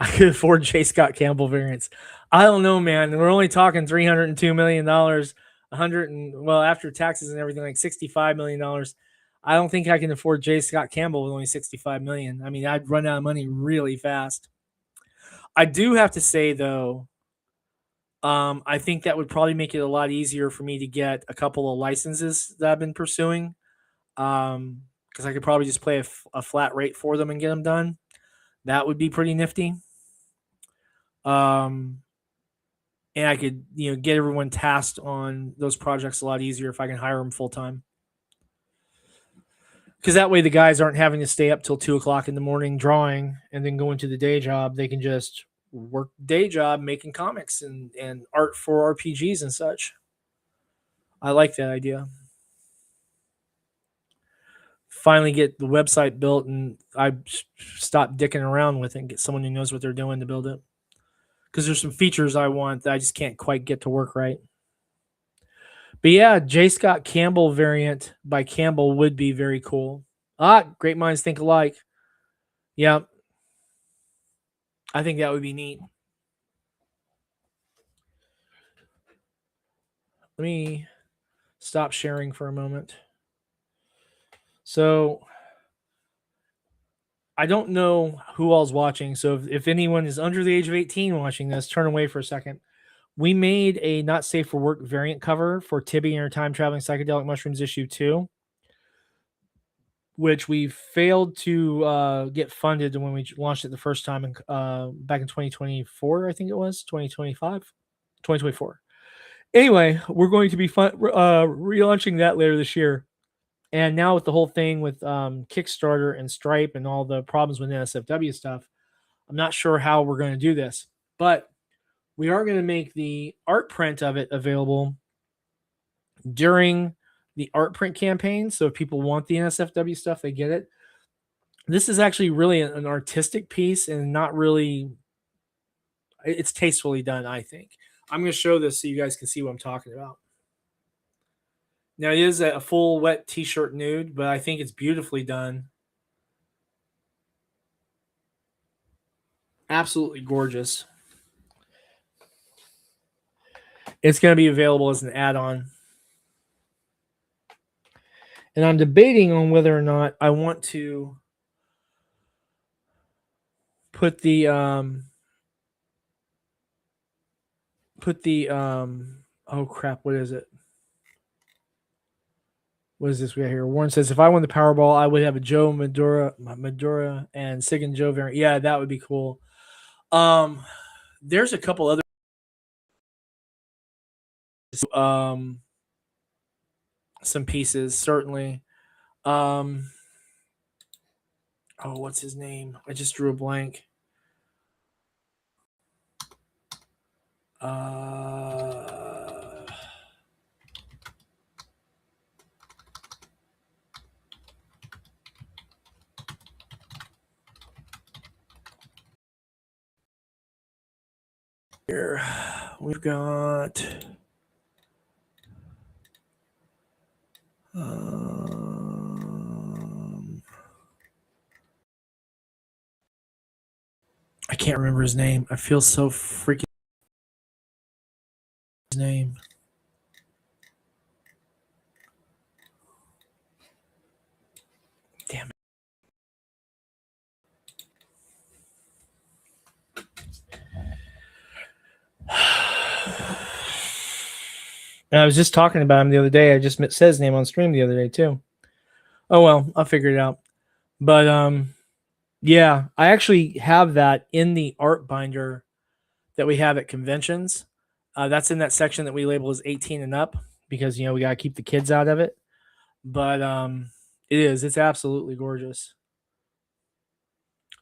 I could afford J. Scott Campbell variants. I don't know, man. We're only talking $302 million, after taxes and everything, like $65 million. I don't think I can afford J. Scott Campbell with only $65 million. I mean, I'd run out of money really fast. I do have to say though, I think that would probably make it a lot easier for me to get a couple of licenses that I've been pursuing. Because I could probably just play a flat rate for them and get them done. That would be pretty nifty. And I could, get everyone tasked on those projects a lot easier if I can hire them full time. Because that way the guys aren't having to stay up till 2:00 in the morning drawing and then go into the day job. They can just work day job making comics and art for RPGs and such. I like that idea. Finally get the website built, and I stop dicking around with it and get someone who knows what they're doing to build it. Because there's some features I want that I just can't quite get to work right. But yeah, J. Scott Campbell variant by Campbell would be very cool. Great minds think alike. Yeah, I think that would be neat. Let me stop sharing for a moment. So I don't know who all's watching. So if anyone is under the age of 18 watching this, turn away for a second. We made a not safe for work variant cover for Tibby and her time traveling psychedelic mushrooms issue 2, which we failed to get funded when we launched it the first time back in 2024. I think it was 2025, 2024. Anyway, we're going to be relaunching that later this year. And now with the whole thing with Kickstarter and Stripe and all the problems with NSFW stuff, I'm not sure how we're going to do this, but we are going to make the art print of it available during the art print campaign. So if people want the NSFW stuff, they get it. This is actually really an artistic piece and not really, it's tastefully done, I think. I'm going to show this so you guys can see what I'm talking about. Now, it is a full wet t-shirt nude, but I think it's beautifully done. Absolutely gorgeous. It's going to be available as an add-on. And I'm debating on whether or not I want to put the oh crap, what is it? What is this we got here? Warren says, if I won the Powerball, I would have a Joe Madura and Sig and Joe variant. Yeah, that would be cool. There's a couple other some pieces, certainly. Oh, what's his name? I just drew a blank. Here we've got I can't remember his name. I feel so freaking his name. Damn it. And I was just talking about him the other day. I just said his name on stream the other day too. Oh well, I'll figure it out. But yeah, I actually have that in the art binder that we have at conventions. That's in that section that we label as 18 and up because we gotta keep the kids out of it. But it's absolutely gorgeous.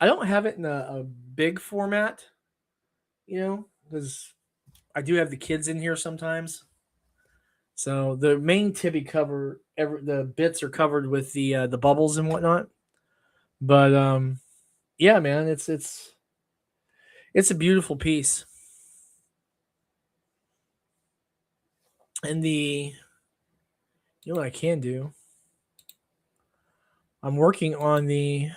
I don't have it in a big format, because I do have the kids in here sometimes. So the main Tibby cover, the bits are covered with the bubbles and whatnot. But yeah, man, it's a beautiful piece. And what I can do? I'm working on the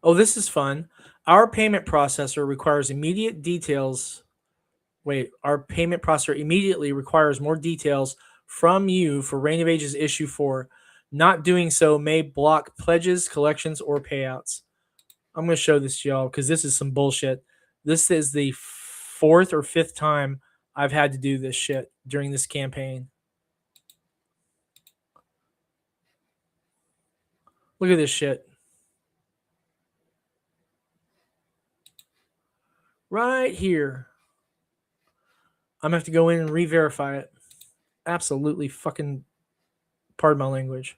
Oh, this is fun. Our payment processor requires immediate details. Wait, our payment processor immediately requires more details from you for Reign of Ages issue 4. Not doing so may block pledges, collections, or payouts. I'm going to show this to y'all because this is some bullshit. This is the 4th or 5th time I've had to do this shit during this campaign. Look at this shit. Right here. I'm going to have to go in and re-verify it. Absolutely fucking, pardon my language.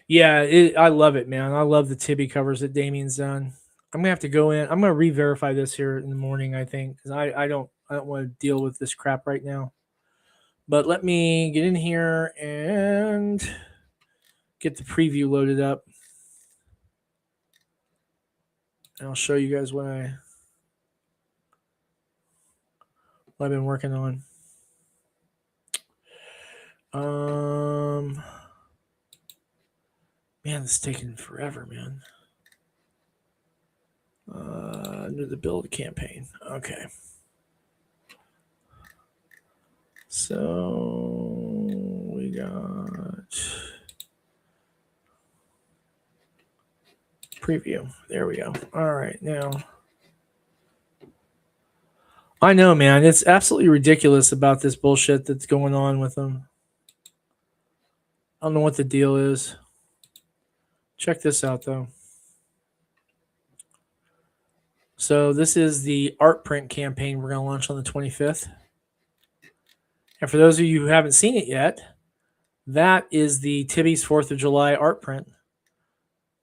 Yeah, I love it, man. I love the Tibby covers that Damien's done. I'm gonna have to go in. I'm gonna re-verify this here in the morning. I think because I don't want to deal with this crap right now. But let me get in here and get the preview loaded up, and I'll show you guys what I've been working on. Man, this is taking forever, man. Under the build campaign. Okay. So we got preview. There we go. All right, now I know, man. It's absolutely ridiculous about this bullshit that's going on with them. I don't know what the deal is. Check this out, though. So this is the art print campaign we're going to launch on the 25th. And for those of you who haven't seen it yet, that is the Tibby's 4th of July art print.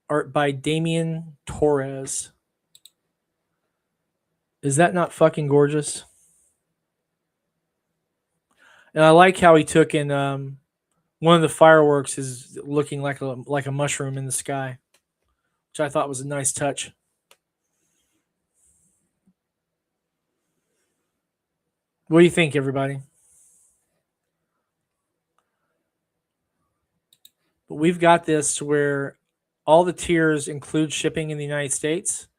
Art by Damien Torres. Is that not fucking gorgeous? And I like how he took in one of the fireworks is looking like a mushroom in the sky, which I thought was a nice touch. What do you think, everybody? But we've got this to where all the tiers include shipping in the United States.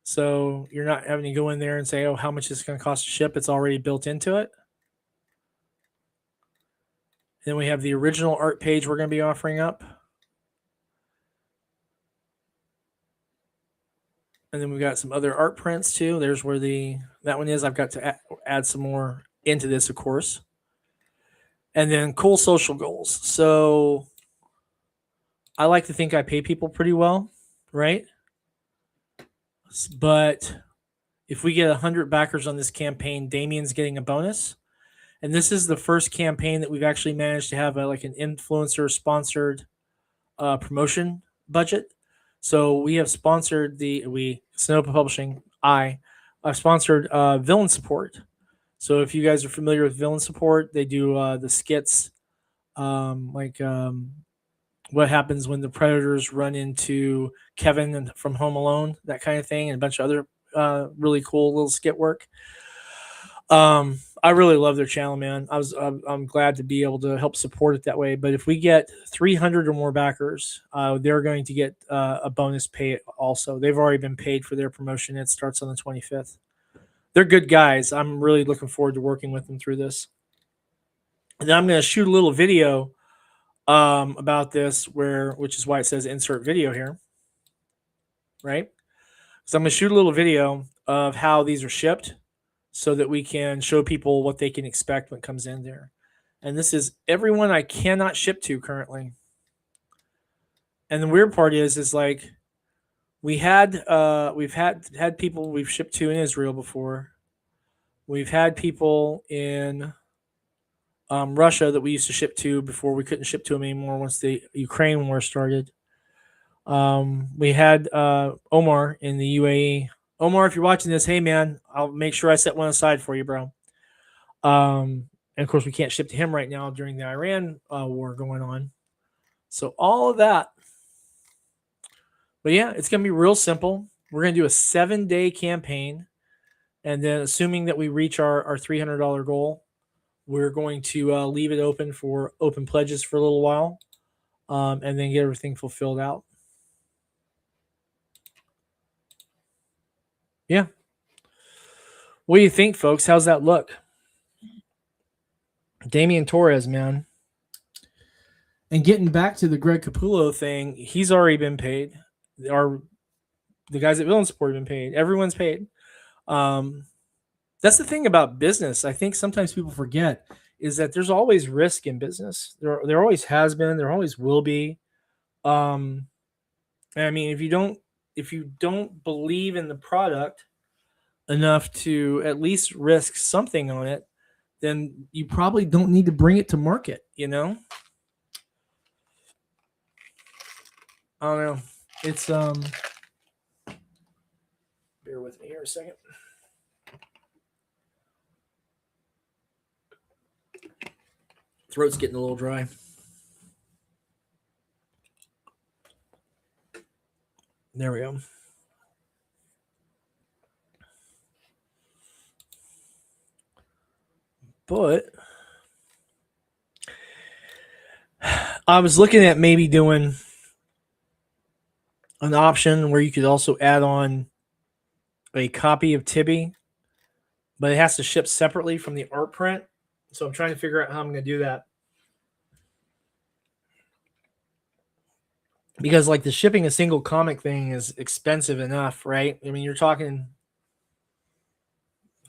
So you're not having to go in there and say, oh, how much is it going to cost to ship? It's already built into it. Then we have the original art page we're going to be offering up. And then we've got some other art prints too. There's where that one is. I've got to add some more into this, of course. And then cool social goals. So I like to think I pay people pretty well, right? But if we get 100 backers on this campaign, Damien's getting a bonus. And this is the first campaign that we've actually managed to have like an influencer sponsored promotion budget. So we have sponsored Sonoma Publishing. I've sponsored Villain Support. So if you guys are familiar with Villain Support, they do the skits, what happens when the predators run into Kevin from Home Alone, that kind of thing, and a bunch of other really cool little skit work. I really love their channel, man. I'm glad to be able to help support it that way. But if we get 300 or more backers, they're going to get a bonus pay also. They've already been paid for their promotion. It starts on the 25th. They're good guys. I'm really looking forward to working with them through this. And then I'm going to shoot a little video about this, which is why it says insert video here, right? So I'm going to shoot a little video of how these are shipped, so that we can show people what they can expect when it comes in there. And this is everyone I cannot ship to currently. And the weird part is like we've had people we've shipped to in Israel before. We've had people in Russia that we used to ship to before we couldn't ship to them anymore once the Ukraine war started. We had Omar in the UAE. Omar, if you're watching this, hey man, I'll make sure I set one aside for you, bro. And of course, we can't ship to him right now during the Iran war going on. So all of that. But yeah, it's going to be real simple. We're going to do a 7-day campaign. And then assuming that we reach our $300 goal, we're going to leave it open for open pledges for a little while, and then get everything fulfilled out. Yeah. What do you think, folks? How's that look? Damien Torres, man. And getting back to the Greg Capullo thing, he's already been paid. The guys at Villain Support have been paid. Everyone's paid. That's the thing about business. I think sometimes people forget is that there's always risk in business. There always has been. There always will be. I mean, if you don't believe in the product enough to at least risk something on it, then you probably don't need to bring it to market, you know? I don't know. It's bear with me here a second. Throat's getting a little dry. There we go. But I was looking at maybe doing an option where you could also add on a copy of Tibby, but it has to ship separately from the art print. So I'm trying to figure out how I'm going to do that. Because like the shipping a single comic thing is expensive enough, right? I mean, you're talking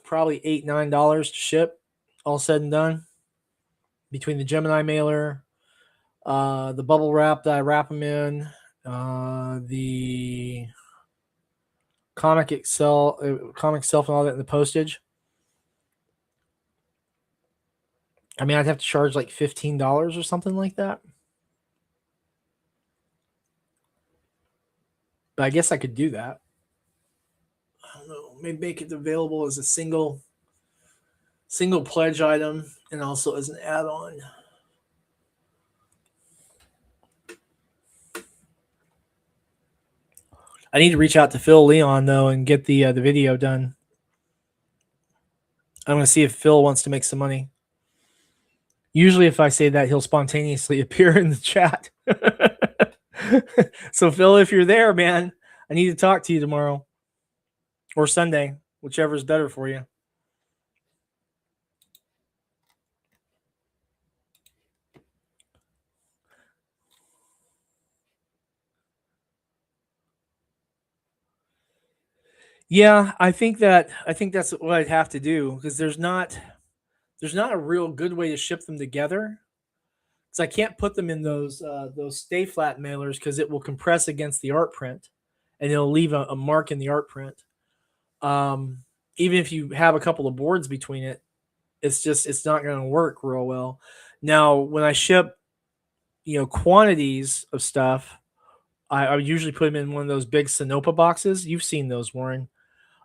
probably $8-9 to ship, all said and done, between the Gemini mailer, the bubble wrap that I wrap them in, the comic itself, and all that, and the postage. I mean, I'd have to charge like $15 or something like that. But I guess I could do that. I don't know. Maybe make it available as a single pledge item and also as an add-on. I need to reach out to Phil Leon though and get the video done. I'm going to see if Phil wants to make some money. Usually, if I say that, he'll spontaneously appear in the chat. So, Phil, if you're there, man, I need to talk to you tomorrow or Sunday, whichever is better for you. Yeah, I think that's what I'd have to do because there's not a real good way to ship them together. Because I can't put them in those stay flat mailers because it will compress against the art print, and it'll leave a mark in the art print. Even if you have a couple of boards between it, it's not going to work real well. Now, when I ship, quantities of stuff, I usually put them in one of those big Sinopa boxes. You've seen those, Warren,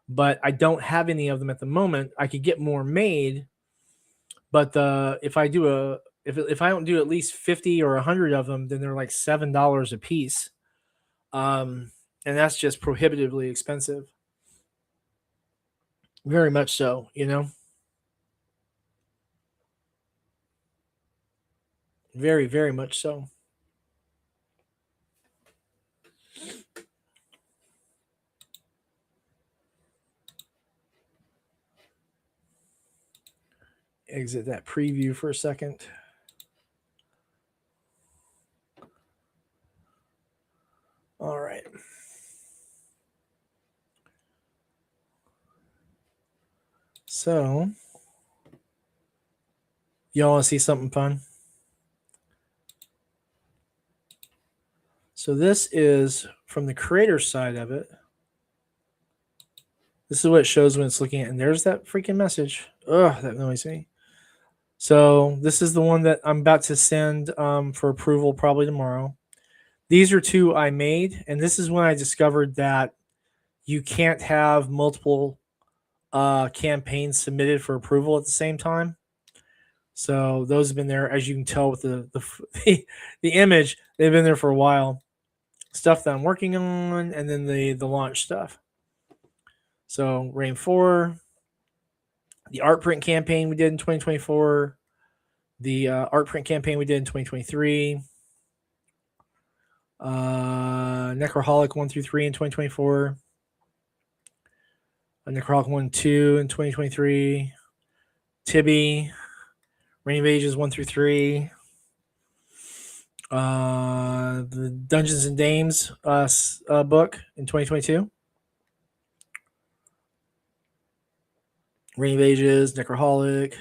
but I don't have any of them at the moment. I could get more made, but if I don't do at least 50 or 100 of them, then they're like $7 a piece, and that's just prohibitively expensive. Very much so, Very, very much so. Exit that preview for a second. All right. So, y'all want to see something fun? So this is from the creator side of it. This is what it shows when it's looking at, and there's that freaking message. Ugh, that annoys me. So this is the one that I'm about to send for approval probably tomorrow. These are two I made, and this is when I discovered that you can't have multiple campaigns submitted for approval at the same time. So those have been there, as you can tell with the image. They've been there for a while. Stuff that I'm working on, and then the launch stuff. So Rain 4, the art print campaign we did in 2024, the art print campaign we did in 2023, Necroholic 1 through 3 in 2024, Necroholic 1 2 in 2023, Tibby, Rain of Ages 1 through 3, the Dungeons and Dames book in 2022, Rain of Ages, Necroholic,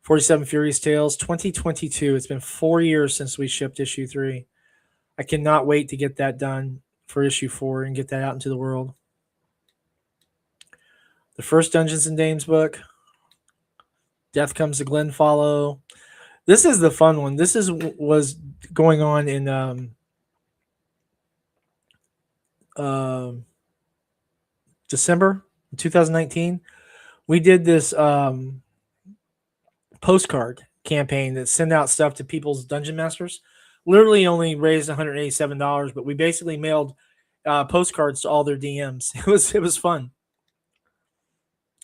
47 Furious Tales, 2022. It's been 4 years since we shipped issue 3. I cannot wait to get that done for issue 4 and get that out into the world. The first Dungeons and Dames book, Death Comes to Glenfollow. This is the fun one. This was going on in December 2019, we did this postcard campaign that sent out stuff to people's dungeon masters. Literally only raised $187, but we basically mailed postcards to all their DMs. It was fun.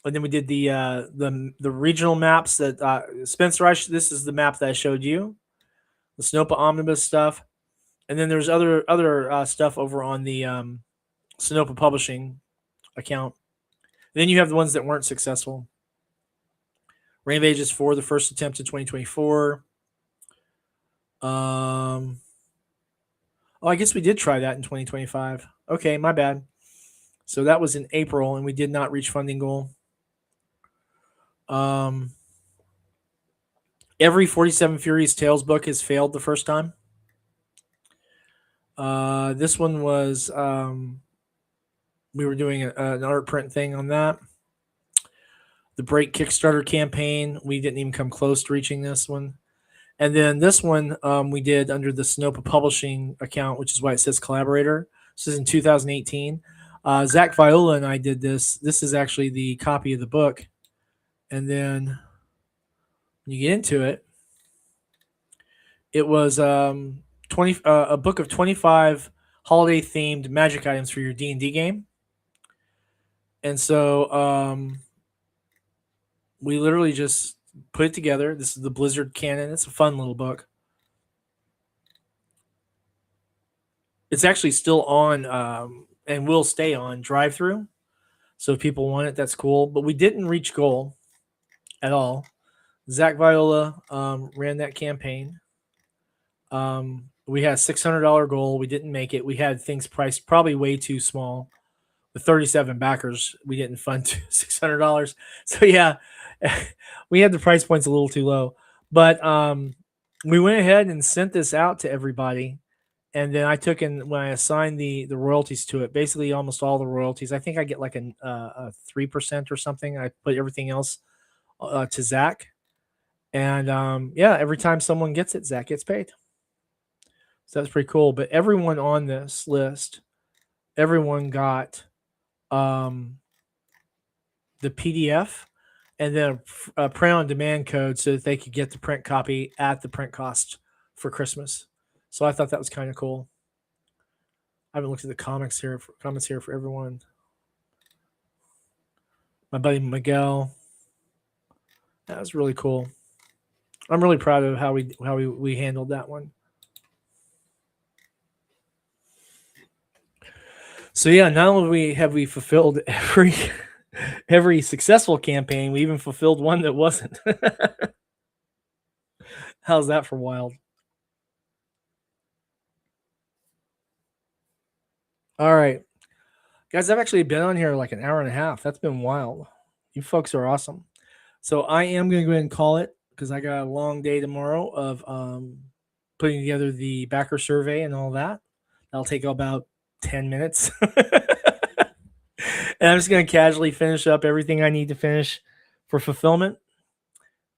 And then we did the regional maps that Spencer. This is the map that I showed you, the Sinopa Omnibus stuff, and then there's other stuff over on the Sinopa Publishing account. And then you have the ones that weren't successful. Reign of Ages 4, the first attempt in 2024. Oh, I guess we did try that in 2025. Okay, my bad. So that was in April, and we did not reach funding goal. Every 47 Furies Tales book has failed the first time. This one was we were doing an art print thing on that. The Break Kickstarter campaign, we didn't even come close to reaching this one. And then this one we did under the Sinopa Publishing account, which is why it says collaborator. This is in 2018. Zach Viola and I did this. This is actually the copy of the book. And then when you get into it, it was a book of 25 holiday themed magic items for your D&D game. And so we literally just put it together. This is the Blizzard canon. It's a fun little book. It's actually still on and will stay on drive-through. So if people want it, that's cool. But we didn't reach goal at all. Zach Viola ran that campaign. We had a $600 goal. We didn't make it. We had things priced probably way too small. With 37 backers, we didn't fund $600. So yeah, we had the price points a little too low. But we went ahead and sent this out to everybody. And then I took in when I assigned the royalties to it, basically almost all the royalties. I think I get like a 3% or something. I put everything else to Zach. And yeah, every time someone gets it, Zach gets paid. So that's pretty cool. But everyone on this list, everyone got the PDF and then a print on demand code so that they could get the print copy at the print cost for Christmas. So I thought that was kind of cool. I haven't looked at the comments here for everyone. My buddy Miguel. That was really cool. I'm really proud of how we handled that one. So yeah, not only have we fulfilled every successful campaign, we even fulfilled one that wasn't. How's that for wild? All right. Guys, I've actually been on here like an hour and a half. That's been wild. You folks are awesome. So I am going to go ahead and call it because I got a long day tomorrow of putting together the backer survey and all that. That'll take about 10 minutes. And I'm just going to casually finish up everything I need to finish for fulfillment.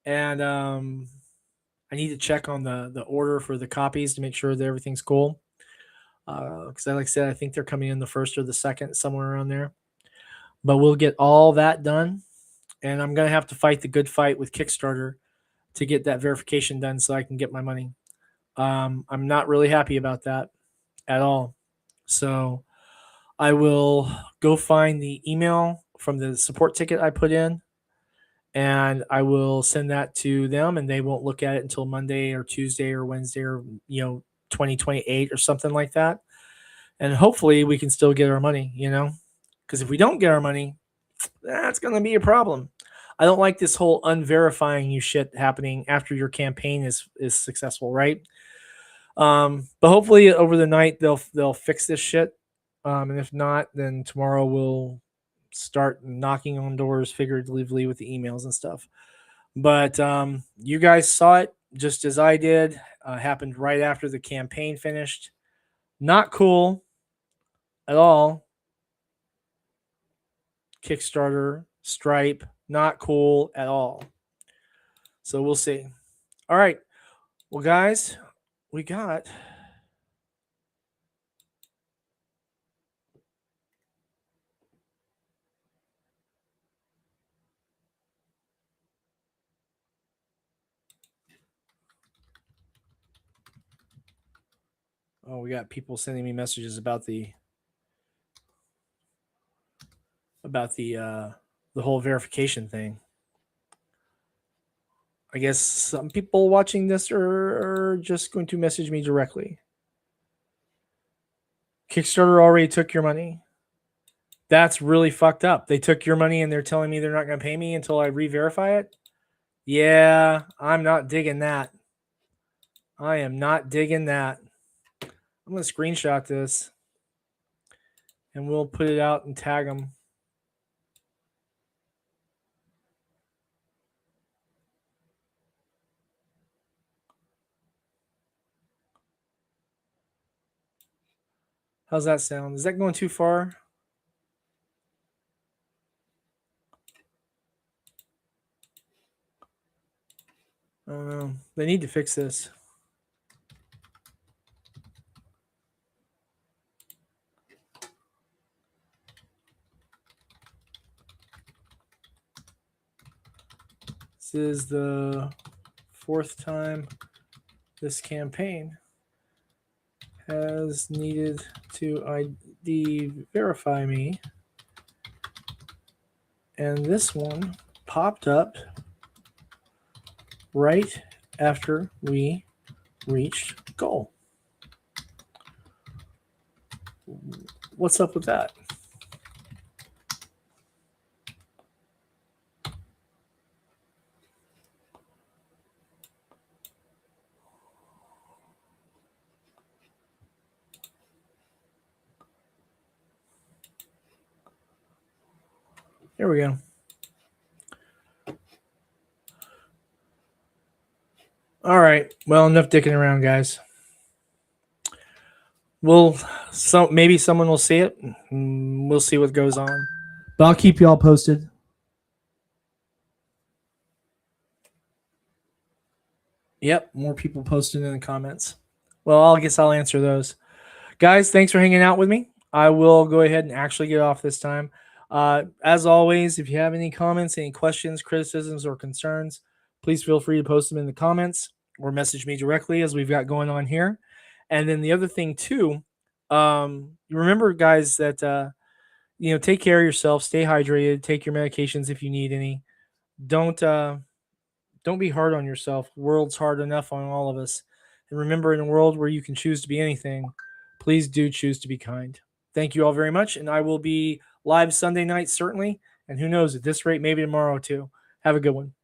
And I need to check on the order for the copies to make sure that everything's cool. Because like I said, I think they're coming in the first or the second, somewhere around there. But we'll get all that done. And I'm going to have to fight the good fight with Kickstarter to get that verification done so I can get my money. I'm not really happy about that at all. So I will go find the email from the support ticket I put in, and I will send that to them, and they won't look at it until Monday or Tuesday or Wednesday or 2028 or something like that. And hopefully we can still get our money, because if we don't get our money, that's going to be a problem. I don't like this whole unverifying you shit happening after your campaign is successful, right? But hopefully over the night they'll fix this shit. And if not, then tomorrow we'll start knocking on doors figuratively with the emails and stuff. But you guys saw it just as I did. Happened right after the campaign finished. Not cool at all. Kickstarter, Stripe, not cool at all. So we'll see. All right. Well, guys, we got Oh, we got people sending me messages about the whole verification thing. I guess some people watching this are just going to message me directly. Kickstarter already took your money. That's really fucked up. They took your money and they're telling me they're not going to pay me until I re-verify it. Yeah, I'm not digging that. I am not digging that. I'm going to screenshot this and we'll put it out and tag them. How's that sound? Is that going too far? I don't know. They need to fix this. This is the 4th time this campaign has needed to ID verify me. And this one popped up right after we reached goal. What's up with that? There we go. All right. Well, enough dicking around, guys. Maybe someone will see it. We'll see what goes on. But I'll keep you all posted. Yep, more people posted in the comments. Well, I guess I'll answer those. Guys, thanks for hanging out with me. I will go ahead and actually get off this time. As always, if you have any comments, any questions, criticisms, or concerns, please feel free to post them in the comments or message me directly as we've got going on here. And then the other thing too, you remember, guys, that take care of yourself, stay hydrated, take your medications if you need any. Don't be hard on yourself. The world's hard enough on all of us. And remember, in a world where you can choose to be anything, please do choose to be kind. Thank you all very much. And I will be live Sunday night, certainly. And who knows, at this rate, maybe tomorrow too. Have a good one.